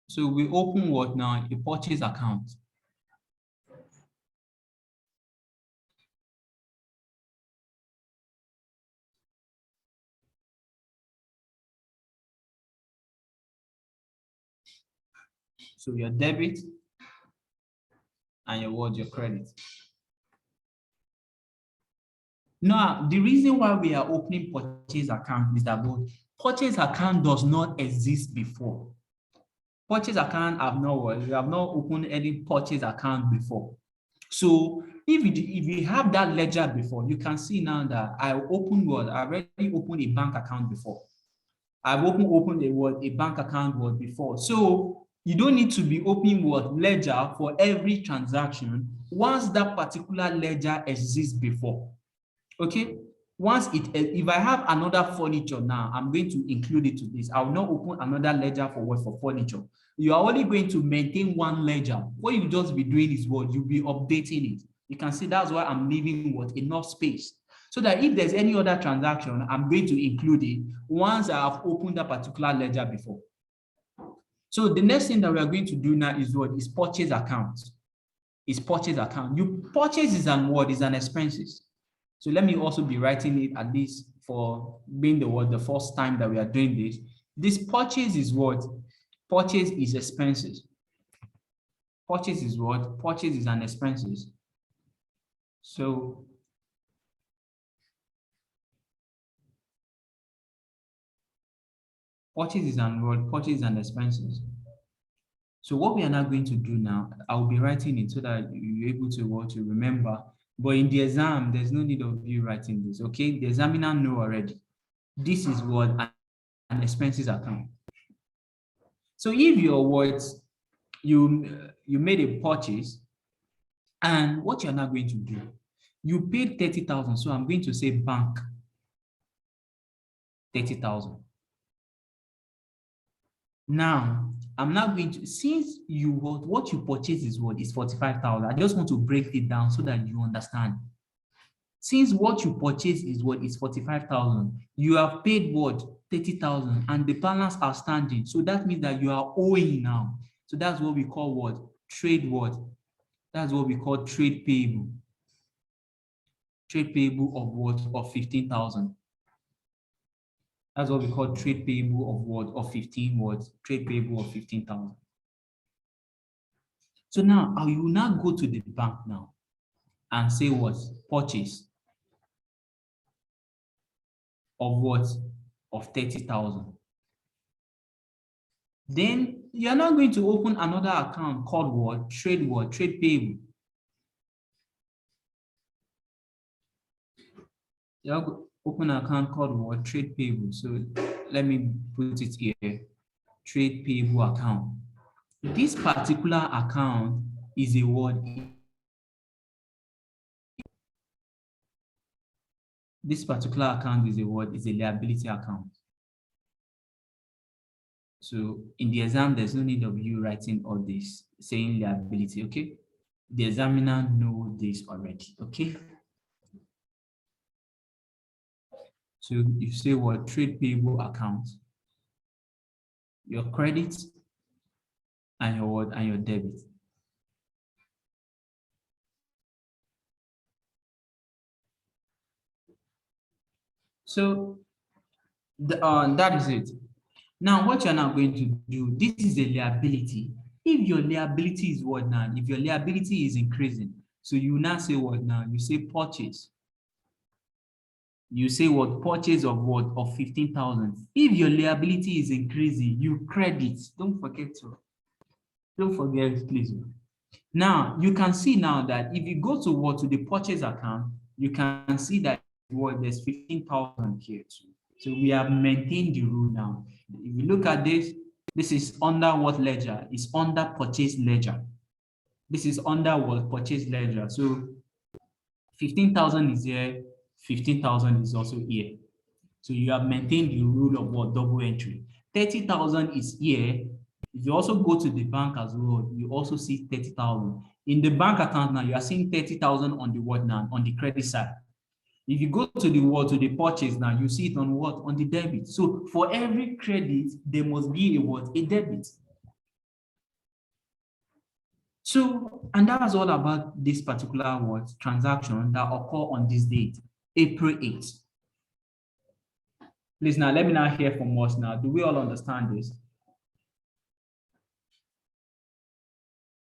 So we open what now? A purchase account. So your debit and your credit. Now, the reason why we are opening purchase account is that what purchase account does not exist before. Purchase account have not you have not opened any purchase account before. So if you have that ledger before, you can see now that I opened what? I already opened a bank account before. I've opened a bank account before. So you don't need to be opening ledger for every transaction once that particular ledger exists before. Okay. Once if I have another furniture now, I'm going to include it to this. I will not open another ledger for furniture. You are only going to maintain one ledger. What you just be doing is you'll be updating it. You can see that's why I'm leaving enough space. So that if there's any other transaction, I'm going to include it once I have opened that particular ledger before. So the next thing that we are going to do now is is purchase account. Is purchase account. You purchase is an expenses. So let me also be writing it at least for being the first time that we are doing this. This purchase is what? Purchase is expenses. Purchase is what? Purchase is an expenses. So purchase is an what? Purchase and expenses. So what we are now going to do now, I will be writing it so that you're able to remember. But in the exam, there's no need of you writing this, okay? The examiner know already. This is what an expenses account. So if your you made a purchase, and what you're now going to do, you paid 30,000. So I'm going to say bank 30,000. Now, I'm not going to, since what you purchase is 45,000. I just want to break it down so that you understand. Since what you purchase is 45,000, you have paid 30,000, and the balance outstanding. So that means that you are owing now. So that's what we call trade That's what we call trade payable. Trade payable of 15,000. That's what we call trade payable of 15 trade payable of 15,000. So now I will now go to the bank now and say purchase of of 30,000. Then you're not going to open another account called trade payable. You open an account called trade payable. So let me put it here. Trade payable account. This particular account is a This particular account is a liability account. So in the exam, there's no need of you writing all this, saying liability, okay? The examiner knows this already, okay? So you say trade payable account, your credit and your debit. So that is it. Now, what you're now going to do, this is a liability. If your liability is now? If your liability is increasing, so you now say now? You say purchase. You say purchase of 15,000. If your liability is increasing, you credit. Don't forget, please. Now you can see now that if you go to the purchase account, you can see that there's 15,000 here too. So we have maintained the rule now. If you look at this, this is under what ledger? It's under purchase ledger. This is under purchase ledger. So 15,000 is here, 15,000 is also here. So you have maintained the rule of double entry. 30,000 is here. If you also go to the bank as well, you also see 30,000. In the bank account now, you are seeing 30,000 on the now? On the credit side. If you go to the purchase now, you see it on on the debit. So for every credit, there must be a debit. So, and that was all about this particular transaction that occur on this date, April 8th. Please now, let me now hear from us now. Do we all understand this?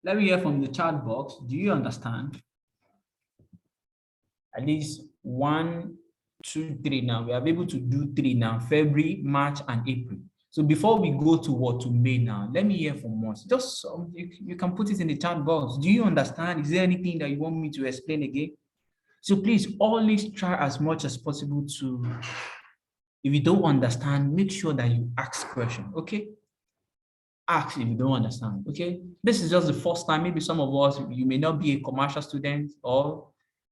Let me hear from the chat box. Do you understand? At least one 2, 3 now. We are able to do 3 now, February, March, and April. So before we go to what, to May now, let me hear from us. Just you can put it in the chat box. Do you understand? Is there anything that you want me to explain again? So please always try as much as possible to, if you don't understand, make sure that you ask questions, okay? Ask if you don't understand, okay? This is just the first time. Maybe some of us, you may not be a commercial student, or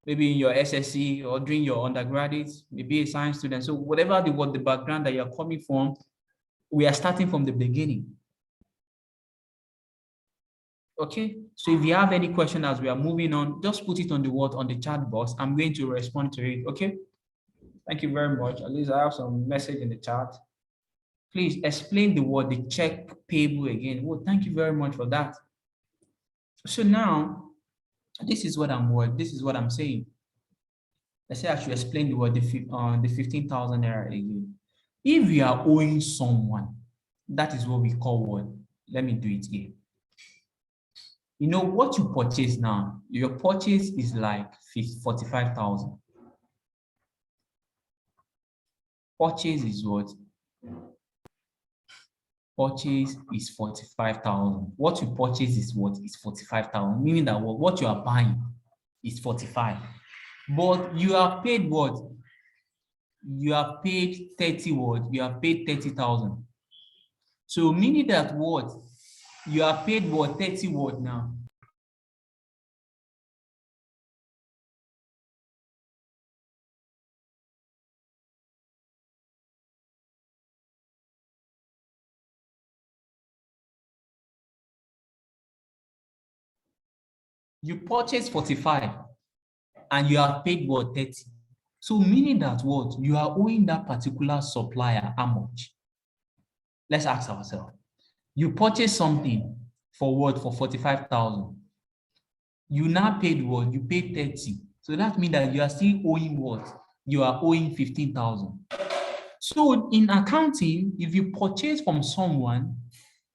maybe in your SSC or during your undergraduate, maybe a science student. So whatever the background that you're coming from, we are starting from the beginning. Okay, so if you have any question as we are moving on, just put it on the chat box. I'm going to respond to it. Okay, thank you very much. At least I have some message in the chat. Please explain the check payable again. Well, thank you very much for that. So now, this is what I'm saying. Let's say I should explain the 15,000 naira again. If you are owing someone, that is what we call what? Let me do it here. You know what you purchase now, your purchase is like 45,000. Purchase is what? Purchase is 45,000. What you purchase is what? Is 45,000, meaning that what you are buying is 45. But you have paid what? You have paid 30 what? You have paid 30,000. So meaning that what? You have paid what? 30 what now? You purchased 45 and you have paid what? 30. So meaning that what? You are owing that particular supplier how much? Let's ask ourselves. You purchased something for what? For 45,000. You now paid what? You paid 30. So that means that you are still owing what? You are owing 15,000. So in accounting, if you purchase from someone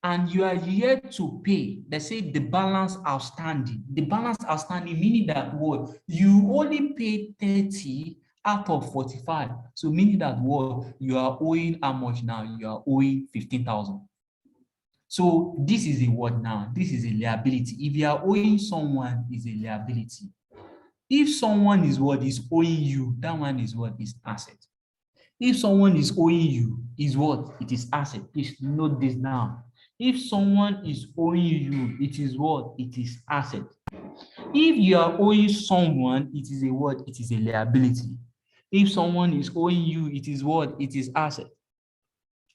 and you are yet to pay, let's say the balance outstanding. The balance outstanding meaning that what? You only paid 30 out of 45. So meaning that what? You are owing how much now? You are owing 15,000. So this is a what now? This is a liability. If you are owing someone, is a liability. If someone is what is owing you, that one is what is asset. If someone is owing you, is what? It is asset. Please note this now. If someone is owing you, it is what? It is asset. If you are owing someone, it is a what? It is a liability. If someone is owing you, it is what? It is asset.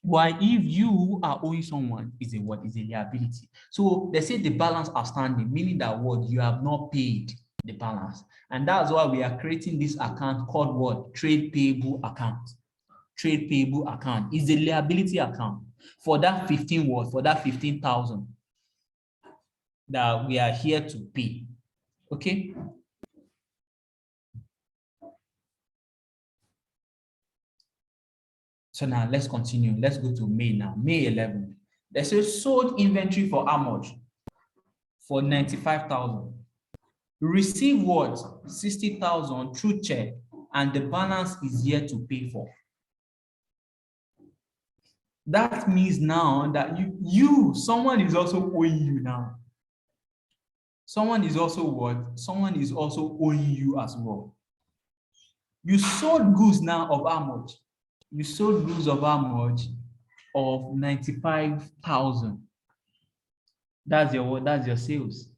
Why if you are owing someone, is a what? Is a liability. So they say the balance outstanding, meaning that what? You have not paid the balance. And that's why we are creating this account called what? Trade payable account. Trade payable account is a liability account for that 15 what? For that 15,000 that we are here to pay. Okay. So now let's continue. Let's go to May now. May 11. They say sold inventory for how much? For 95,000. Receive what? 60,000 through check, and the balance is yet to pay for. That means now that someone is also owing you now. Someone is also what? Someone is also owing you as well. You sold goods now of how much? You sold goods of how much? Of 95,000. That's your sales.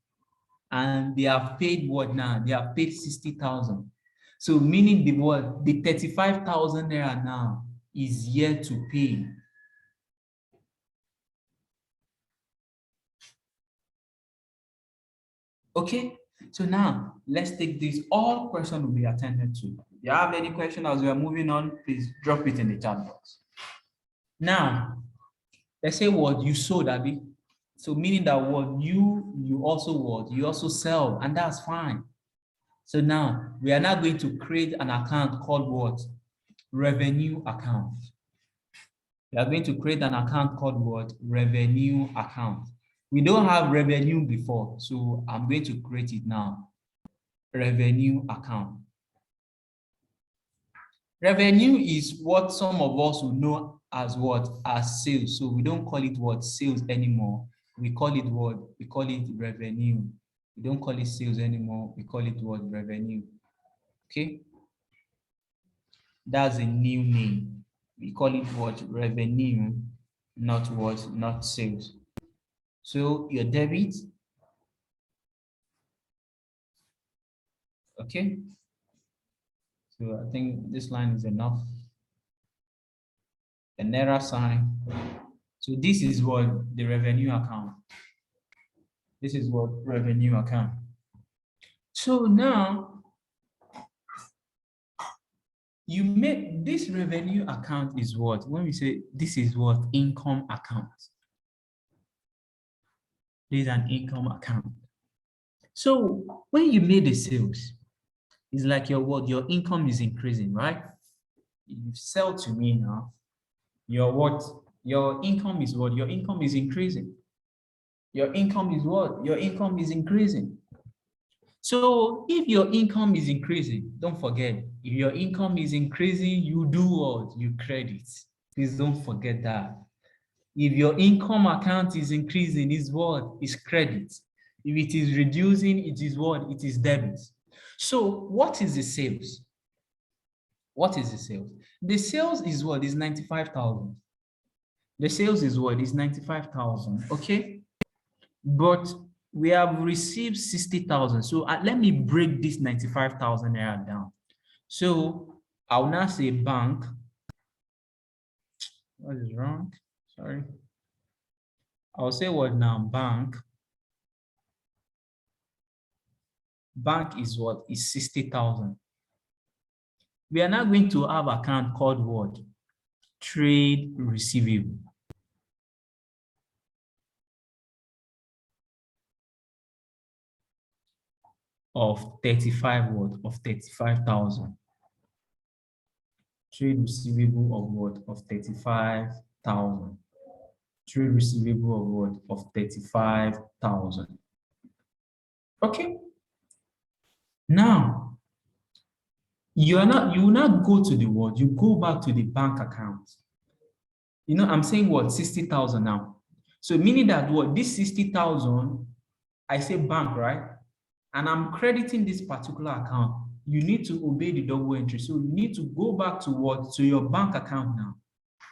And they have paid what now? They have paid 60,000. So meaning the what? The 35,000 naira now is yet to pay. Okay, so now let's take this. All questions will be attended to. If you have any question as we are moving on, please drop it in the chat box. Now, let's say what you sold, Abby. So meaning that what you also sell, and that's fine. So now we are now going to create an account called what? Revenue account. We are going to create an account called what? Revenue account. We don't have revenue before, so I'm going to create it now. Revenue account. Revenue is what some of us will know as what? As sales. So we don't call it what? Sales anymore. We call it what? We call it revenue. We don't call it sales anymore. We call it what? Revenue. Okay? That's a new name. We call it what? Revenue, not what? Not sales. So your debit, okay? So I think this line is enough. The naira sign. So this is what? The revenue account. This is what? Revenue account. So now you make this revenue account is what? When we say this is what? Income account. This is an income account. So when you made the sales, it's like your what? Your income is increasing, right? You sell to me now. Your what? Your income is what? Your income is increasing. Your income is what? Your income is increasing. So if your income is increasing, don't forget, if your income is increasing, you do what? You credit. Please don't forget that. If your income account is increasing, is what? Is credit. If it is reducing, it is what? It is debit. So what is the sales? What is the sales? The sales is what? Is 95,000. The sales is what? Is 95,000. Okay. But we have received 60,000. So let me break this 95,000 naira down. So I'll now say bank. What is wrong? Sorry. I'll say what now? Bank. Bank is what? Is 60,000. We are now going to have an account called what? Trade receivable. Of 35 what? Of 35,000. Trade receivable of what? Of 35,000. Trade receivable of what? Of 35,000. Okay. Now, you will not go to the what? You go back to the bank account. You know, I'm saying what? 60,000 now. So meaning that what? This 60,000, I say bank, right? And I'm crediting this particular account. You need to obey the double entry. So you need to go back to what? To your bank account now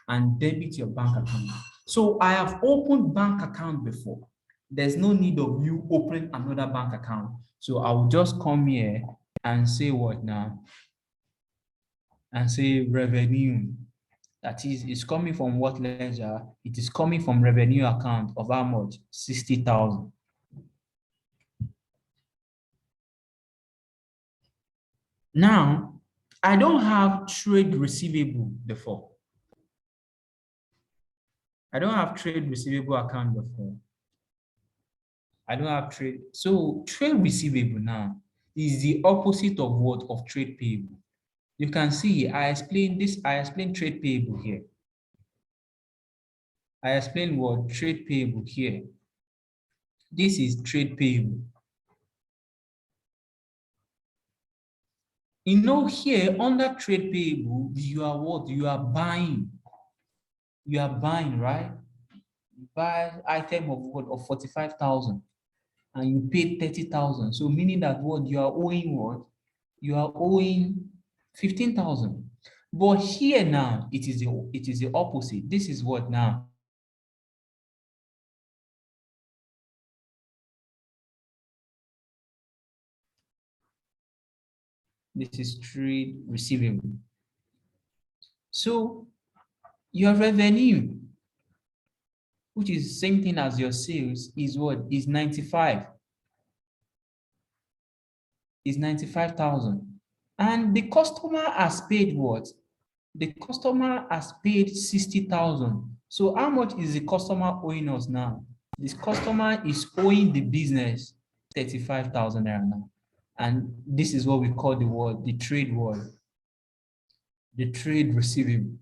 and debit your bank account. So I have opened bank account before. There's no need of you opening another bank account. So I will just come here and say what now? And say revenue. That is, it's coming from what ledger? It is coming from revenue account of how much? 60,000. Now, I don't have trade receivable before. I don't have trade receivable account before. I don't have trade. So trade receivable now is the opposite of what? Of trade payable. You can see I explained this. I explained trade payable here. I explained what? Trade payable here. This is trade payable. You know, here under trade payable, you are what? You are buying. You are buying, right? You buy item of what? Of 45,000. And you pay 30,000. So meaning that what? You are owing what? You are owing 15,000. But here now, it is the opposite. This is what now? This is trade receivable. So your revenue, which is the same thing as your sales, is what? Is 95. Is 95,000. And the customer has paid what? The customer has paid 60,000. So how much is the customer owing us now? This customer is owing the business 35,000 naira now. And this is what we call the word, the trade word, the trade receivable.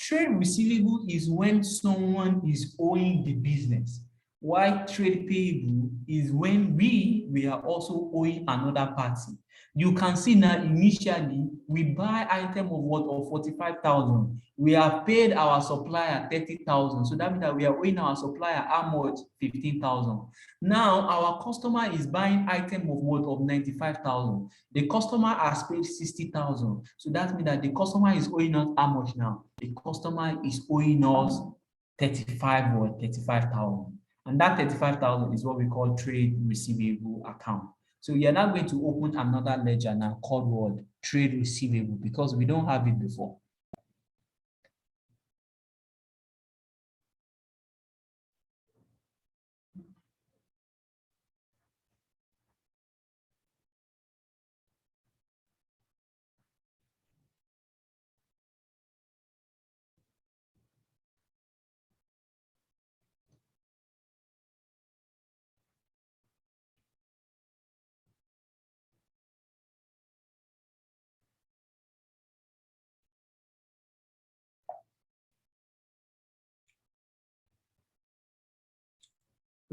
Trade receivable is when someone is owing the business. Why trade payable is when we are also owing another party. You can see now initially we buy item of what of 45,000. We have paid our supplier 30,000. So that means that we are owing our supplier how much? 15,000. Now our customer is buying item of what of 95,000. The customer has paid 60,000. So that means that the customer is owing us how much now? The customer is owing us 35,000. And that 35,000 is what we call trade receivable account. So you're now going to open another ledger now called what? Trade receivable, because we don't have it before.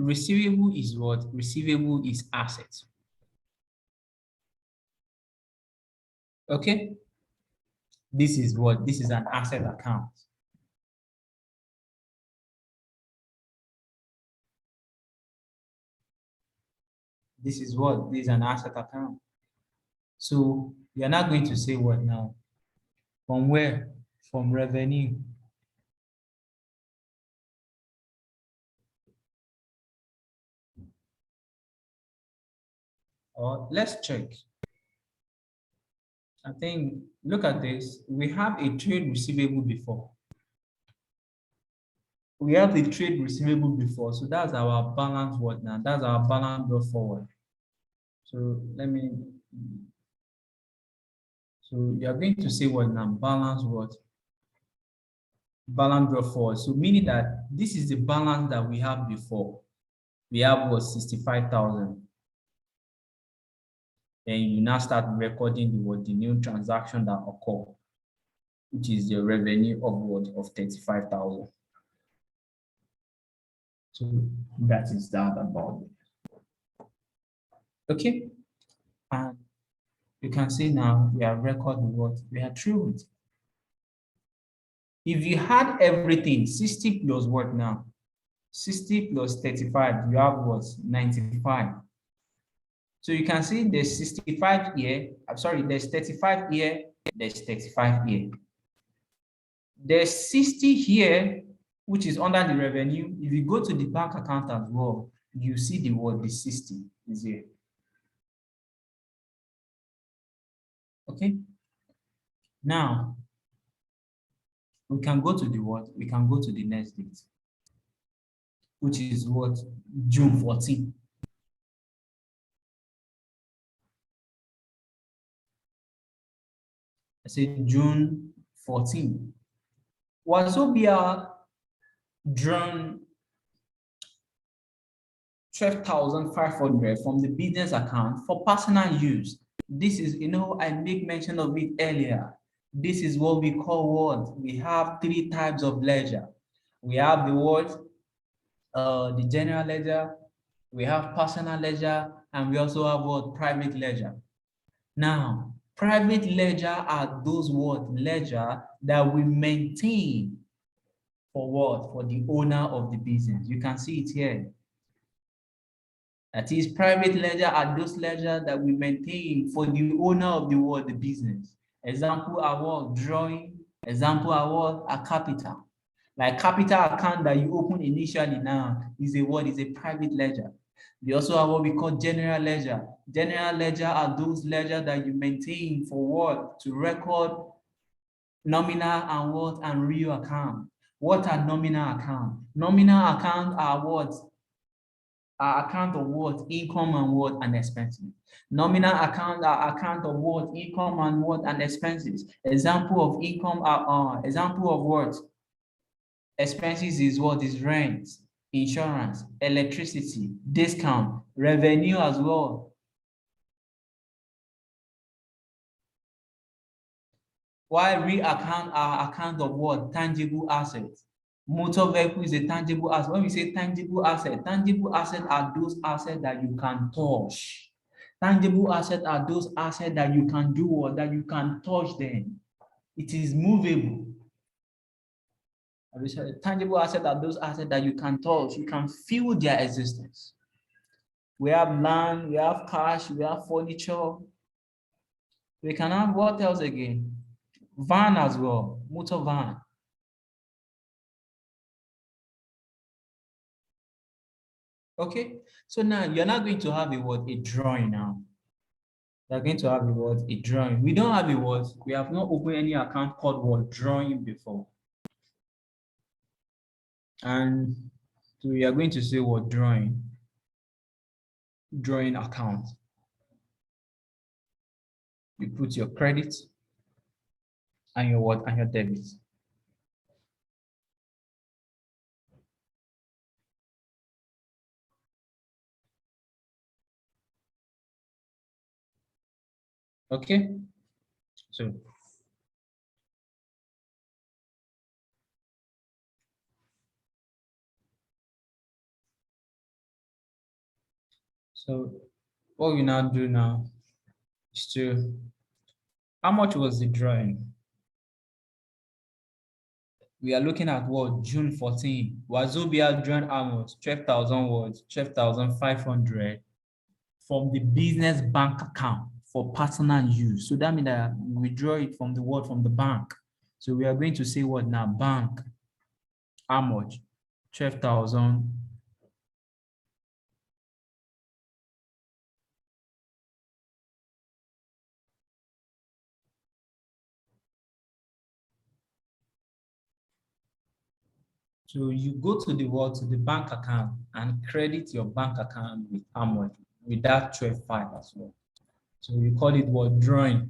Receivable is what? Receivable is asset. Okay? This is what? This is an asset account. This is what? This is an asset account. So you're not going to say what now? From where? From revenue. Or let's check. I think, look at this. We have a trade receivable before. We have the trade receivable before. So that's our balance what now? That's our balance brought forward. So so you're going to say what now? Balance what? Balance brought forward. So meaning that this is the balance that we have before. We have what? 65,000. Then you now start recording the new transaction that occur, which is the revenue of what? Of 35,000. So that is that about it. Okay. And you can see now we have recorded what? We are through it. If you had everything, 60 plus what now? 60 plus 35, you have what? 95. So you can see there's 65 here. I'm sorry, there's 35 here, there's 35 here. There's 60 here, which is under the revenue. If you go to the bank account as well, you see the word, the 60 is here. Okay. Now, we can go to the what? We can go to the next date, which is what? June 14. I say June 14. Wazobia drawn 12,500 from the business account for personal use. This is, I make mention of it earlier. This is what we call what? We have three types of ledger. We have the what? The general ledger, we have personal ledger, and we also have what? Private ledger. Now, private ledger are those what? Ledger that we maintain for what? For the owner of the business. You can see it here. That is, private ledger are those ledger that we maintain for the owner of the what? The business. Example are what? Drawing. Example are what? A capital. Like capital account that you open initially now is a what? Is a private ledger. We also have what we call general ledger. General ledger are those ledger that you maintain for what? To record nominal and what? And real account. What are nominal account? Nominal account are what? Are account of what? Income and what? And expenses. Nominal account are account of what? Income and what? And expenses. Example of income are example of what? Expenses is what? Is rent, insurance, electricity, discount, revenue as well. While real account are account of what? Tangible assets. Motor vehicle is a tangible asset. When we say tangible asset are those assets that you can touch. Tangible assets are those assets that you can do or that you can touch them. It is movable. Tangible assets are those assets that you can touch. You can feel their existence. We have land, we have cash, we have furniture. We can have what else again? Van as well, motor van. Okay, so now you're not going to have a word, a drawing now. You're going to have a word, a drawing. We don't have a word, we have not opened any account called word drawing before. And so we are going to say word drawing account. You put your credit and your what and your debit. Okay, so what we now do now is to, how much was the drawing? We are looking at what, June 14. Wazobia drawing how much? 12,000 words, 12,500 from the business bank account for personal use. So that means that we withdraw it from the word from the bank. So we are going to say what now? Bank. How much? 12,000. So you go to the word, to the bank account and credit your bank account with how much? With that 12,500 as well. So you call it what? Drawing,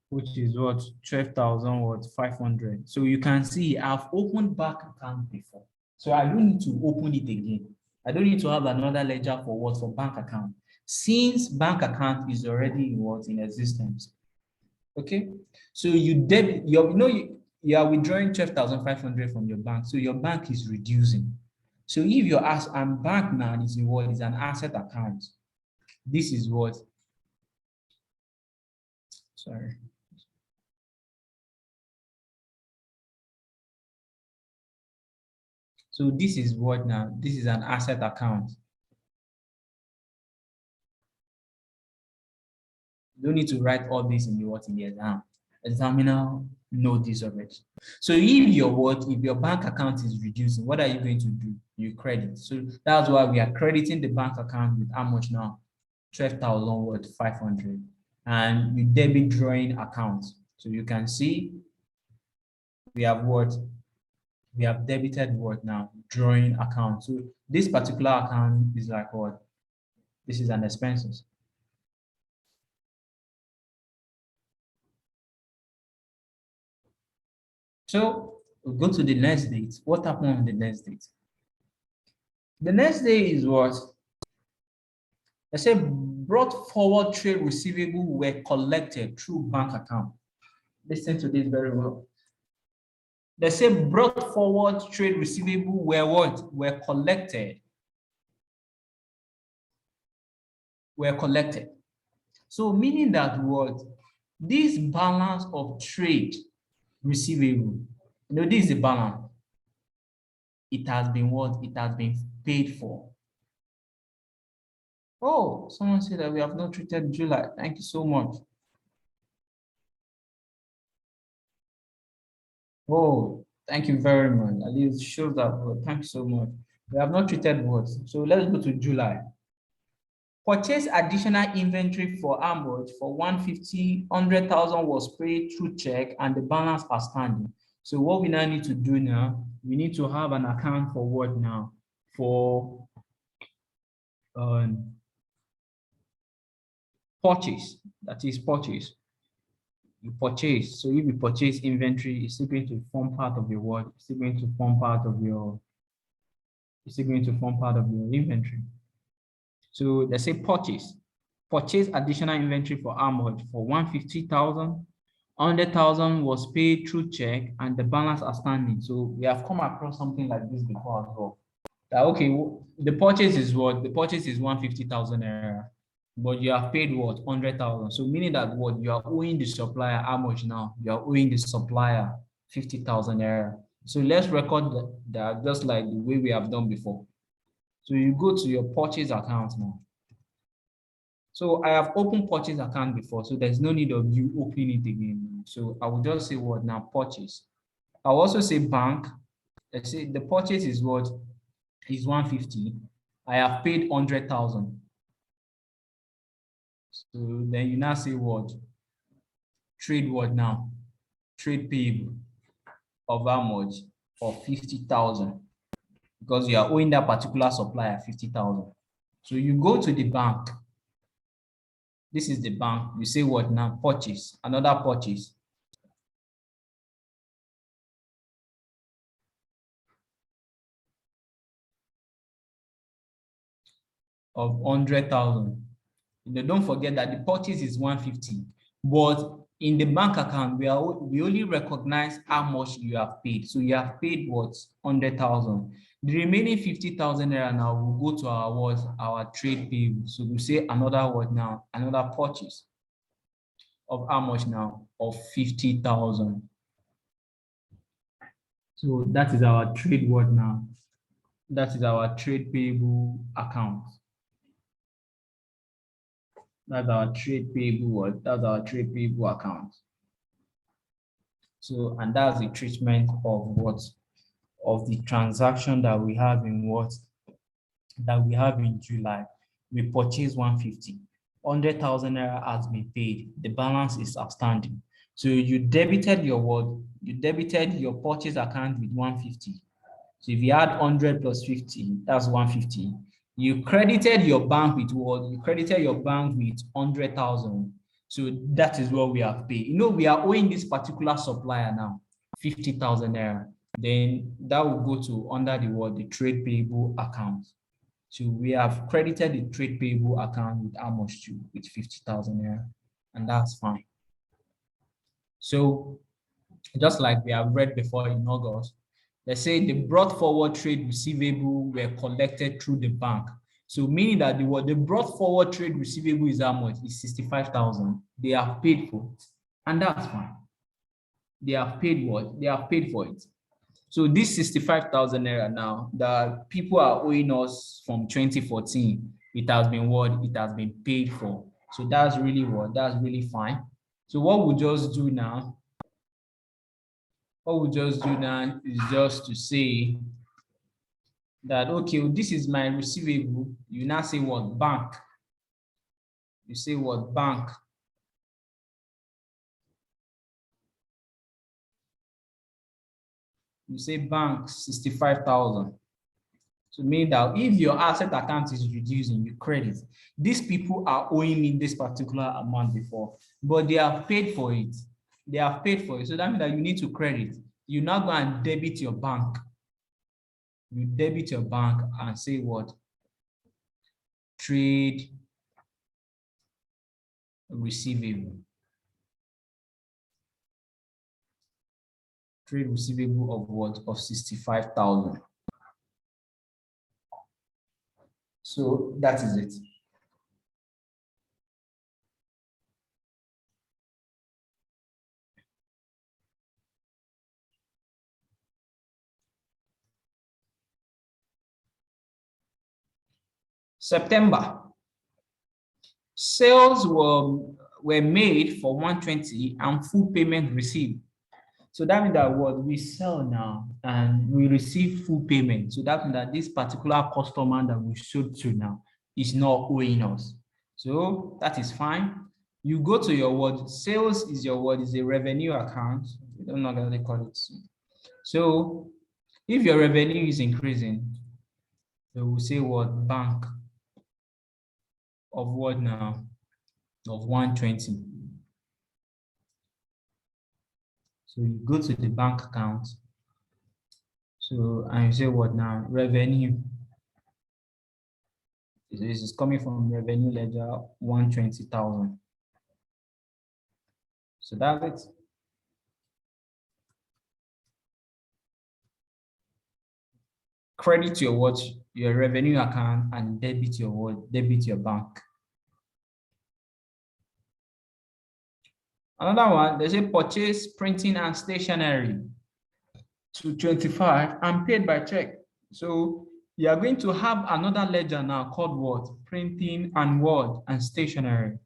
which is what? 12,500. So you can see I've opened bank account before. So I don't need to open it again. I don't need to have another ledger for what? For bank account. Since bank account is already in what? In existence. Okay. So you debit your, you are withdrawing 12,500 from your bank. So your bank is reducing. So if your bank now is what? Is an asset account. This is what? Sorry. So this is what now? This is an asset account. You don't need to write all this in the what in the exam. Examiner know this already. So if your bank account is reducing, what are you going to do? You credit. So that's why we are crediting the bank account with how much now? 12,500. And you debit drawing account. So you can see we have what? We have debited what now? Drawing account. So this particular account is like what? This is an expenses. So we'll go to the next date. What happened on the next date? The next day is what? They say brought forward trade receivable were collected through bank account. Listen to this very well. They say brought forward trade receivable were what? Were collected. Were collected. So meaning that what? This balance of trade receivable, this is the balance. It has been what? It has been paid for. Oh, someone said that we have not treated July. Thank you so much. Oh, thank you very much. At least shows that. Thank you so much. We have not treated what? So let's go to July. Purchase additional inventory for how much? For 150, 100,000 was paid through check and the balance outstanding. So what we now need to do now, we need to have an account for what now? For purchase, that is purchase. You purchase. So if you purchase inventory, it's still going to form part of your what? It's still going to form part of your, inventory. So they say purchase. Purchase additional inventory for how much? For 150,000, 100,000 was paid through check and the balance outstanding. So we have come across something like this before as well. That okay, the purchase is what? The purchase is 150,000 naira, but you have paid what? 100,000. So meaning that what? You are owing the supplier how much now? You are owing the supplier 50,000 naira. So let's record that just like the way we have done before. So you go to your purchase account now. So I have opened purchase account before, so there's no need of you opening it again. So I will just say what now? Purchase. I'll also say bank. Let's say the purchase is what? Is 150. I have paid 100,000. So then you now say what? Trade what now? Trade payable of how much? Of 50,000. Because you are owing that particular supplier 50,000. So you go to the bank. This is the bank. You say what now? Purchase. Another purchase. Of 100,000. Don't forget that the purchase is 150, but in the bank account, we only recognize how much you have paid. So you have paid what? 100,000. The remaining 50,000 naira now will go to our what? Our trade payable. So we say another what now? Another purchase of how much now? Of 50,000. So that is our trade what now? That is our trade payable account. That's our trade payable what? That's our trade payable account. So, and that's the treatment of what? Of the transaction that we have in what? That we have in July. We purchased 150. 100,000 naira has been paid. The balance is outstanding. So you debited your what? You debited your purchase account with 150. So if you add 100 plus 50, that's 150. You credited your bank with what? You credited your bank with 100,000. So that is what we have paid. We are owing this particular supplier now 50,000 naira. Then that will go to under the what? The trade payable account. So we have credited the trade payable account with how much to? With 50,000 naira. And that's fine. So just like we have read before in August, let's say the brought forward trade receivable were collected through the bank. So meaning that the brought forward trade receivable is how much? Is 65,000. They have paid for it. And that's fine. They have paid what? They have paid for it. So this 65,000 naira now that people are owing us from 2014, it has been what? It has been paid for. So that's really what? That's really fine. So what we just do now is just to say that, okay, this is my receivable. You now say what? Bank. You say what? Bank. You say bank 65,000. So meaning that if your asset account is reducing, you credit. These people are owing me this particular amount before, but they have paid for it. They have paid for it. So that means that you need to credit. You now go and debit your bank. You debit your bank and say what? Trade receivable. Trade receivable of what? Of 65,000. So that is it. September. Sales were made for 120 and full payment received. So that means that what we sell now and we receive full payment. So that means that this particular customer that we sold to now is not owing us. So that is fine. You go to your word. Sales is your word is a revenue account. We don't know how they call it. So if your revenue is increasing, they will say what? Bank of what now? Of 120. So you go to the bank account. So, and you say what now? Revenue. This is coming from revenue ledger 120,000. So that's it. credit your what? Your revenue account and debit your what? Debit your bank. Another one, they say purchase printing and stationery to 25 and paid by check. So you are going to have another ledger now called what? Printing and what? And stationery.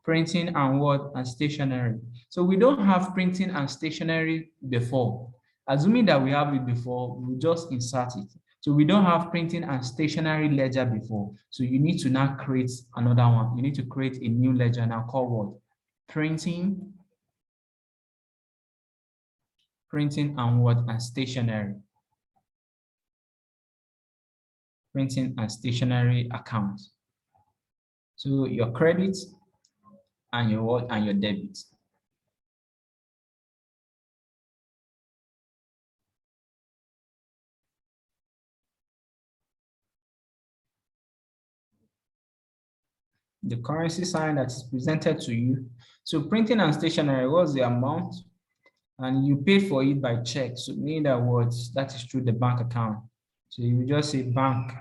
Printing and what? And stationery. So we don't have printing and stationery before. Assuming that we have it before, we'll just insert it. So we don't have printing and stationery ledger before. So you need to now create another one. You need to create a new ledger now called what? Printing and what? And stationery. Printing and stationery account. So your credit and your what? And your debit. The currency sign that is presented to you. So printing and stationery, what's the amount? And you paid for it by check. So meaning that what? That is through the bank account. So you just say bank.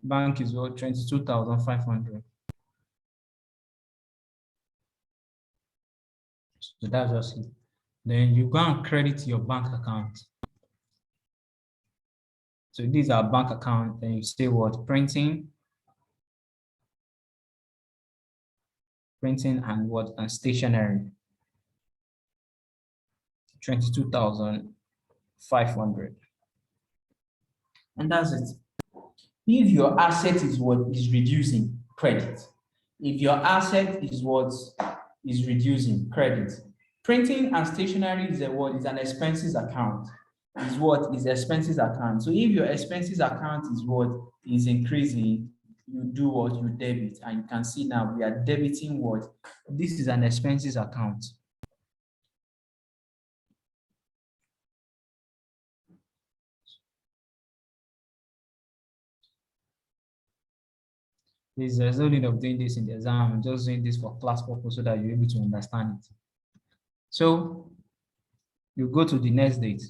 Bank is what? 22,500. So that's just it. Then you go and credit your bank account. So these are bank account. Then you say what? Printing and what? And stationery. 22,500. And that's it. If your asset is what is reducing, credit. If your asset is what is reducing, credit. Printing and stationery is a what? Is an expenses account. Is what? Is expenses account. So if your expenses account is what is increasing, you do what? You debit. And you can see now we are debiting what? This is an expenses account. There's no need of doing this in the exam. I'm just doing this for class purpose so that you're able to understand it. So you go to the next date.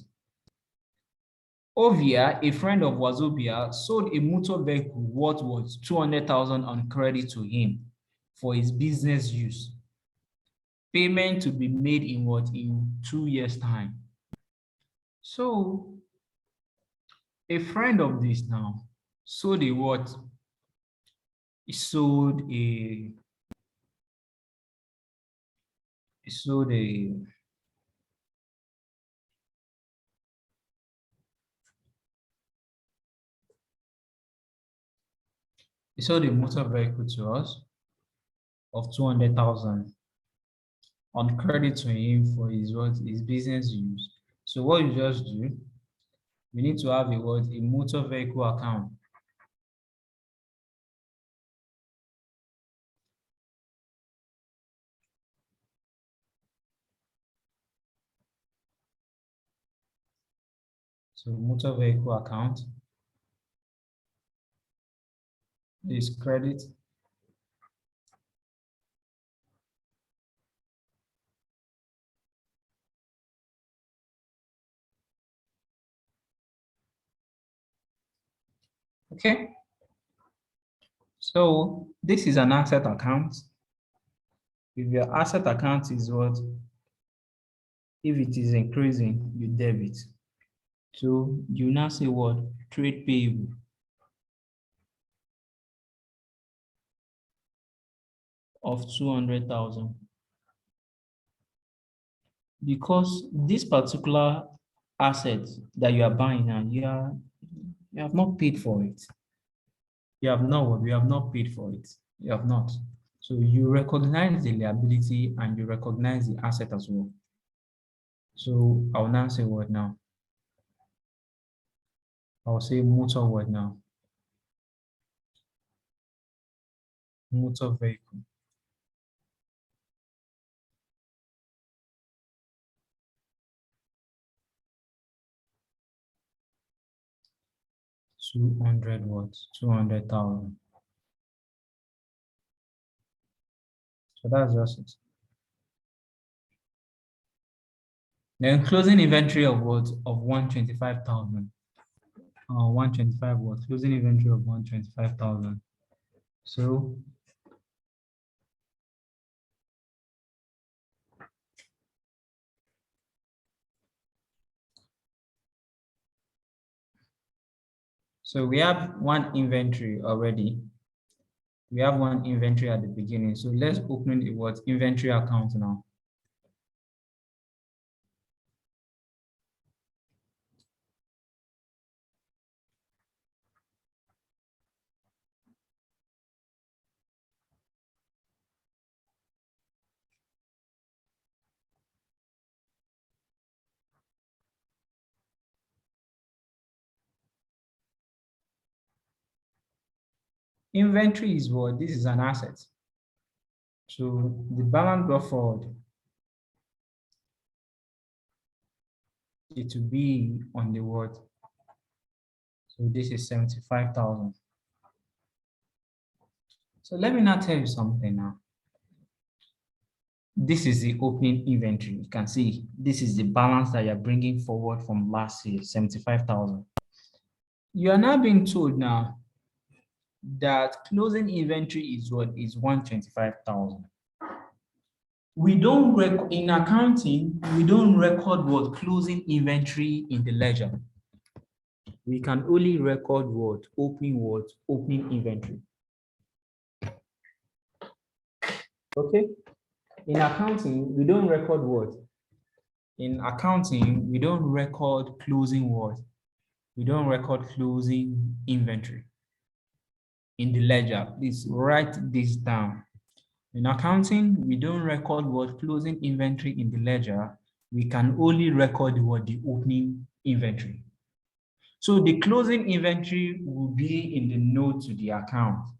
Ovia, a friend of Wazobia, sold a motor vehicle worth was 200,000 on credit to him for his business use. Payment to be made in what? In 2 years' time. So a friend of this now sold a what? He sold a motor vehicle to us of 200,000 on credit to him for his what? His business use. So what you just do, we need to have a what? A motor vehicle account. So motor vehicle account is credit. Okay. So this is an asset account. If your asset account is what? If it is increasing, you debit. So you now say what? Trade payable. Of 200,000. Because this particular asset that you are buying now, you have not paid for it. You have not paid for it. You have not. So you recognize the liability and you recognize the asset as well. So I'll now say what now? I'll say motor what now? Motor vehicle. $200 200,000. So that's just it. Then closing inventory of what? Of 125,000. 125 what? Closing inventory of 125,000. So we have one inventory already. We have one inventory at the beginning. So let's open the what? Inventory account now. Inventory is what? This is an asset. So the balance brought forward, it will be on the what? So this is 75,000. So let me now tell you something now. This is the opening inventory. You can see this is the balance that you're bringing forward from last year, 75,000. You are now being told now that closing inventory is what? Is 125,000. We don't in accounting, we don't record what? Closing inventory in the ledger. We can only record what? Opening inventory. Okay? In accounting, we don't record what? In accounting, we don't record closing what? We don't record closing inventory in the ledger. Please write this down. In accounting, we don't record what? Closing inventory in the ledger. We can only record what? The opening inventory. So the closing inventory will be in the note to the account.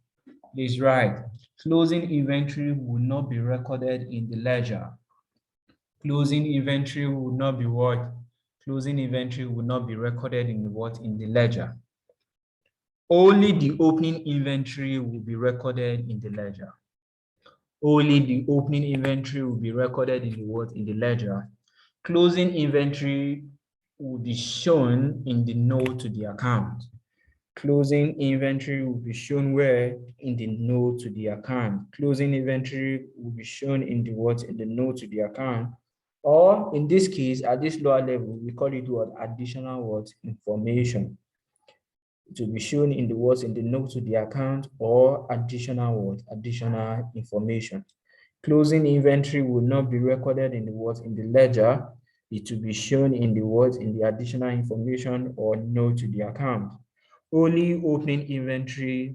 Please write, closing inventory will not be recorded in the ledger. Closing inventory will not be what? Closing inventory will not be recorded in the what? In the ledger. Only the opening inventory will be recorded in the ledger. Only the opening inventory will be recorded in the what? In the ledger. Closing inventory will be shown in the note to the account. Closing inventory will be shown where? In the note to the account. Closing inventory will be shown in the what? In the note to the account. Or in this case, at this lower level, we call it what? Additional what? Information. It will be shown in the words in the note to the account or additional what? Additional information. Closing inventory will not be recorded in the words in the ledger. It will be shown in the words in the additional information or note to the account. Only opening inventory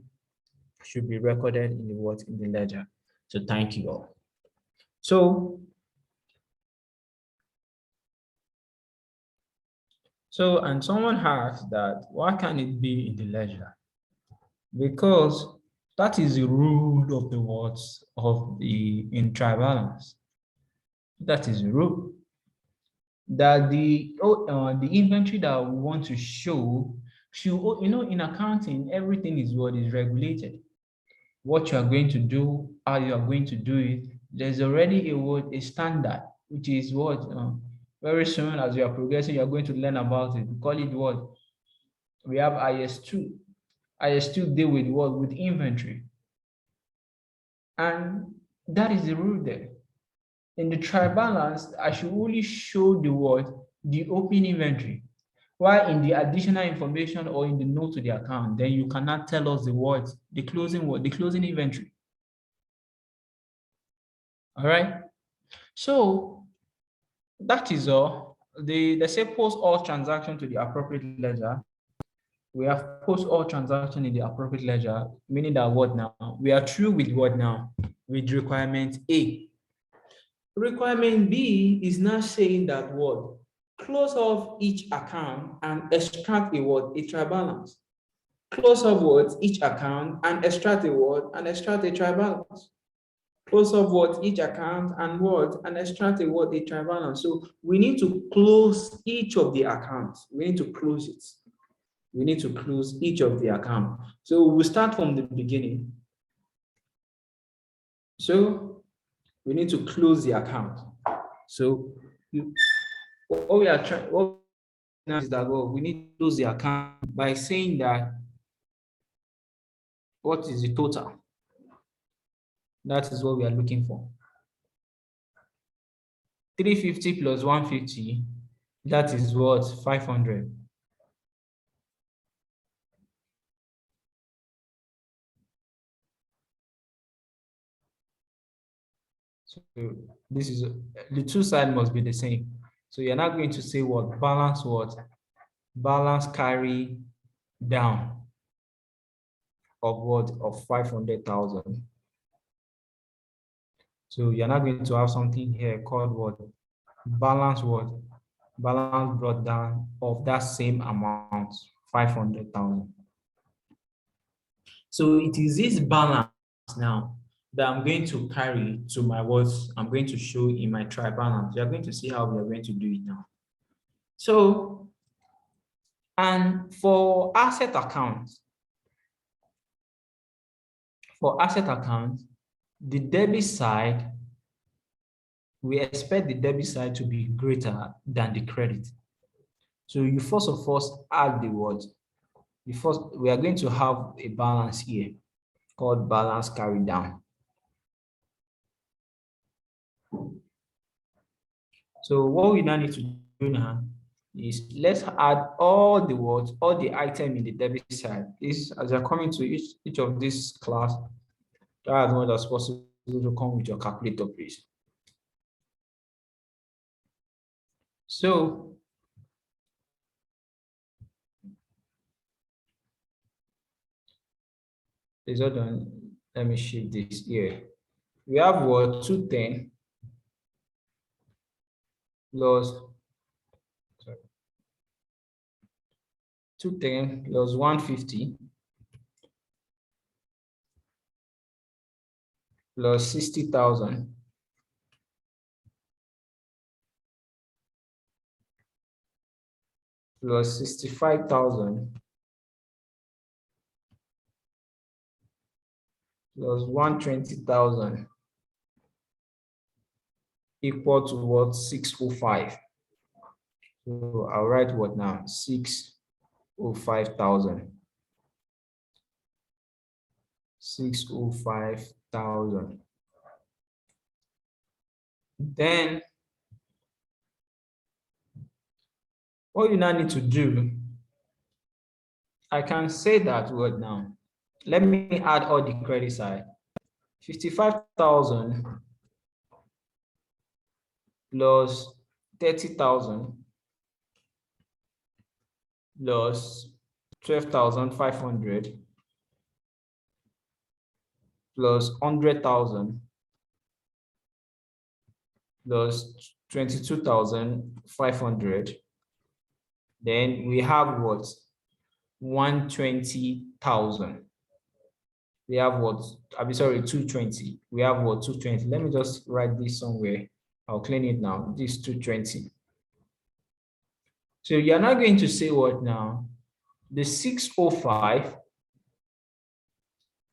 should be recorded in the words in the ledger. So thank you all. And someone asked that, why can't it be in the ledger? Because that is the rule of the words of the in trial balance. That is the rule. That the inventory that we want to show should, in accounting, everything is what is regulated. What you are going to do, how you are going to do it. There's already a standard, which is what very soon as you are progressing, you are going to learn about it. We call it what? We have IS2. IS2 deal with what? With inventory. And that is the rule there. In the trial balance, I should only show the what? The opening inventory. While in the additional information or in the note to the account, then you cannot tell us the words, the closing word, the closing inventory. All right. So that is all. They say post all transaction to the appropriate ledger. We have post all transaction in the appropriate ledger, meaning that what now? We are through with what now? With requirement A. Requirement B is now saying that what? Close off each account and extract a what? A trial balance. Close off what? Each account and extract a what? And extract a trial balance. Close off what? Each account and what? And extract a what? A trial balance. So we need to close each of the accounts. We need to close it. We need to close each of the accounts. So we'll start from the beginning. So we need to close the account. So what we are trying, what is that, well, we need to close the account by saying that what is the total? That is what we are looking for. 350 plus 150, that is what? 500. So this is, the two sides must be the same. So you're not going to say what? Balance what? Balance carry down of what? Of 500,000. So you're not going to have something here called what? Balance what? Balance brought down of that same amount, 500,000. So it is this balance now that I'm going to carry to my words. I'm going to show in my trial balance. You're going to see how we are going to do it now. So, and for asset accounts, the debit side, we expect the debit side to be greater than the credit. So you first of all add the what? We are going to have a balance here called balance carried down. So what we now need to do now is let's add all the words, all the items in the debit side. This, as you're coming to each of this class, try as much as possible to come with your calculator, please. So please hold on. Let me shift this here. We have what? 210 plus, sorry, 210 plus 150 plus 60,000 plus 65,000 plus 120,000 equal to what? 605. So I'll write what now? 605,000. 605,000. Then what you now need to do, I can say that word now. Let me add all the credit side. 55,000 plus 30,000 plus 12,500 plus 100,000 plus 22,500. Then we have what? 120,000. We have what? I'm sorry, 220. We have what? 220. Let me just write this somewhere. I'll clean it now. This 220. So you're not going to say what now? The 605.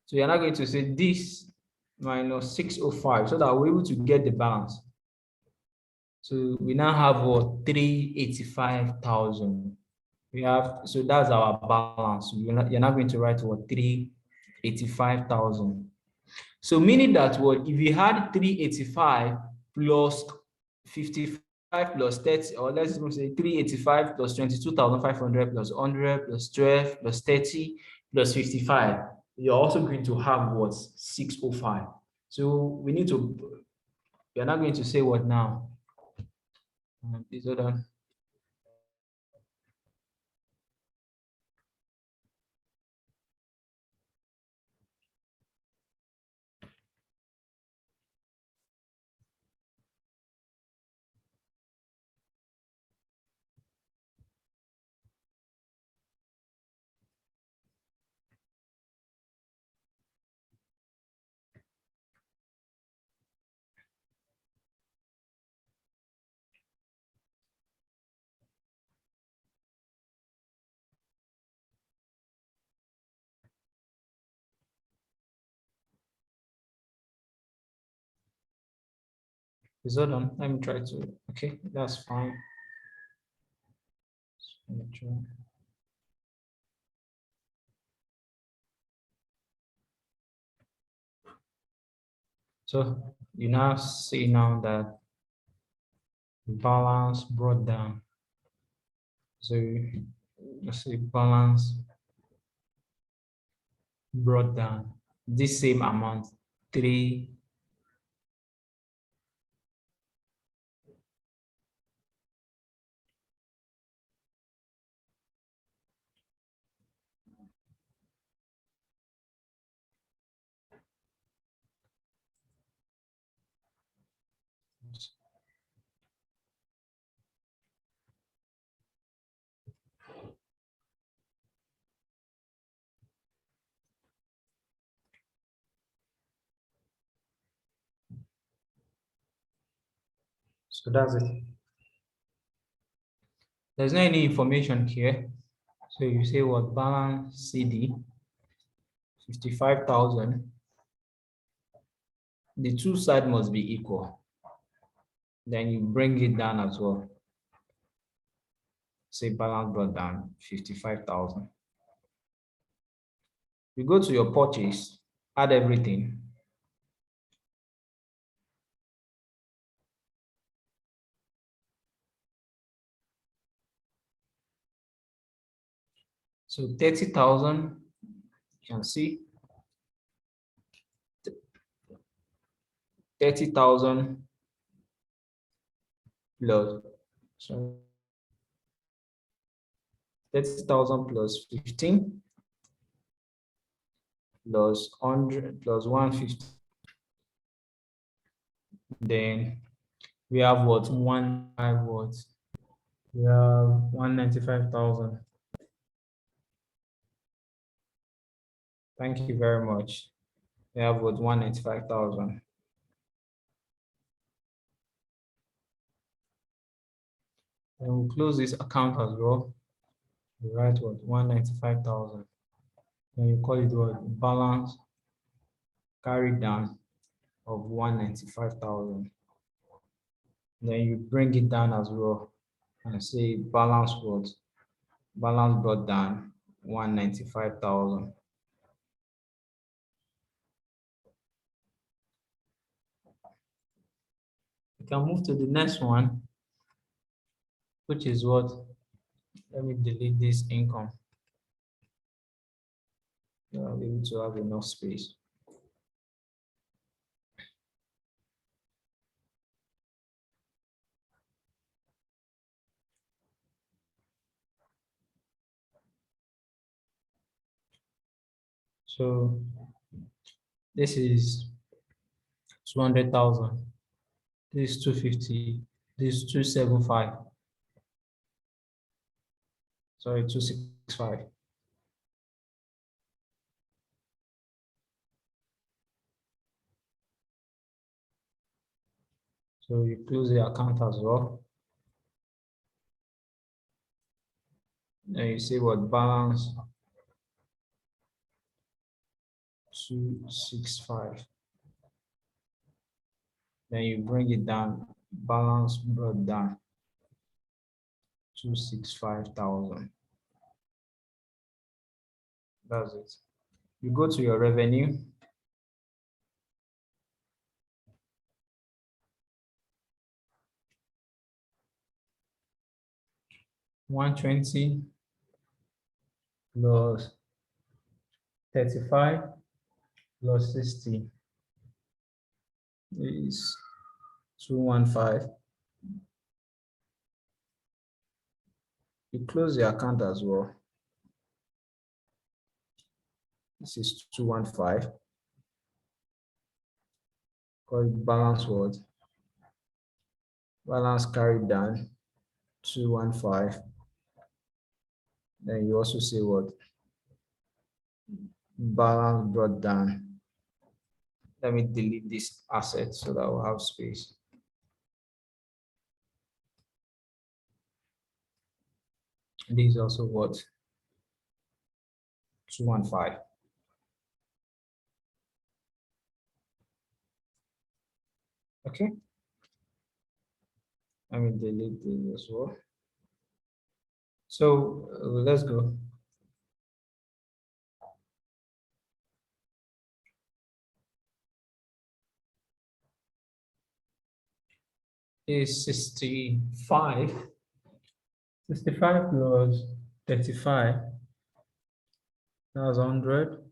So you're not going to say this minus 605 so that we're able to get the balance. So we now have what? 385,000. We have, so that's our balance. You're not going to write what? 385,000. So meaning that what, if you had 385 plus 55 plus 30, or let's say 385 plus 22,500 plus 100 plus 12 plus 30 plus 55, you're also going to have what? 605. So we need to, you're not going to say what now? Please hold on. Please hold on. Let me try to, okay, that's fine. So you now see now that balance brought down. So let's say balance brought down this same amount, 3. So that's it. There's not any information here. So you say what balance CD 55,000. The two sides must be equal. Then you bring it down as well. Say balance brought down 55,000. You go to your purchase, add everything. So 30,000, you can see 30,000 plus, so 30,000 plus 15 plus 100 plus 150. Then we have what? 1.5 what? We have 195,000. Thank you very much. We have what? 195,000. And we'll close this account as well. You write what? 195,000. Then you call it what? Balance carried down of 195,000. Then you bring it down as well and say balance what? Balance brought down 195,000. We can move to the next one, which is what? Let me delete this income. I'll be able to have enough space. So this is 200,000. This is 250. This is 275. Sorry, 265. So you close the account as well. Then you see what balance 265. Then you bring it down, balance brought down 265,000. That's it. You go to your revenue. $120 plus 35 plus 60 is 215. You close the account as well. This is 215. Call it balance what? Balance carried down 215. Then you also say what? Balance brought down. Let me delete this asset so that we'll have space. This is also what? 215. Okay. Let me delete this as well. So let's go. Is 65. 65 plus 35. That's 100.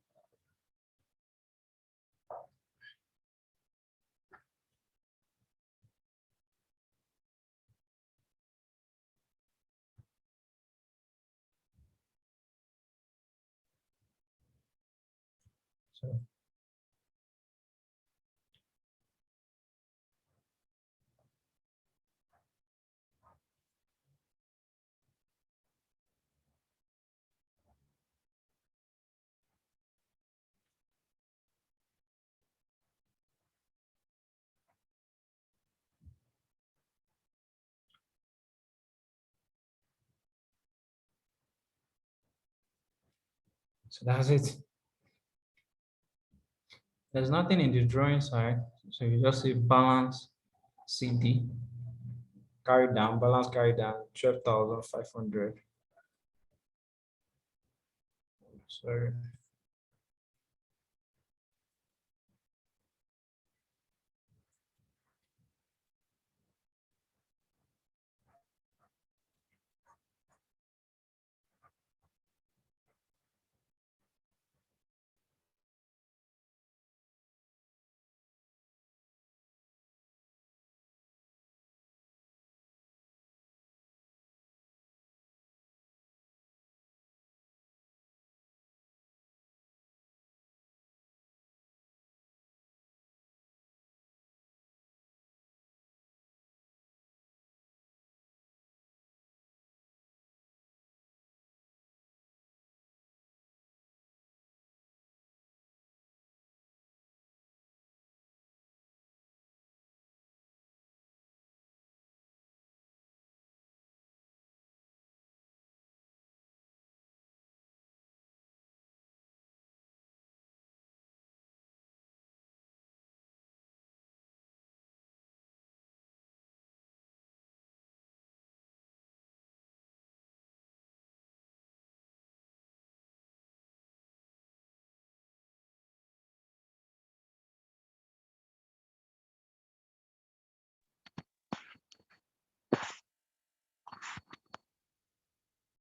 So that's it. There's nothing in the drawing side. So you just say balance CD, carry down, balance carry down, 12,500. Sorry.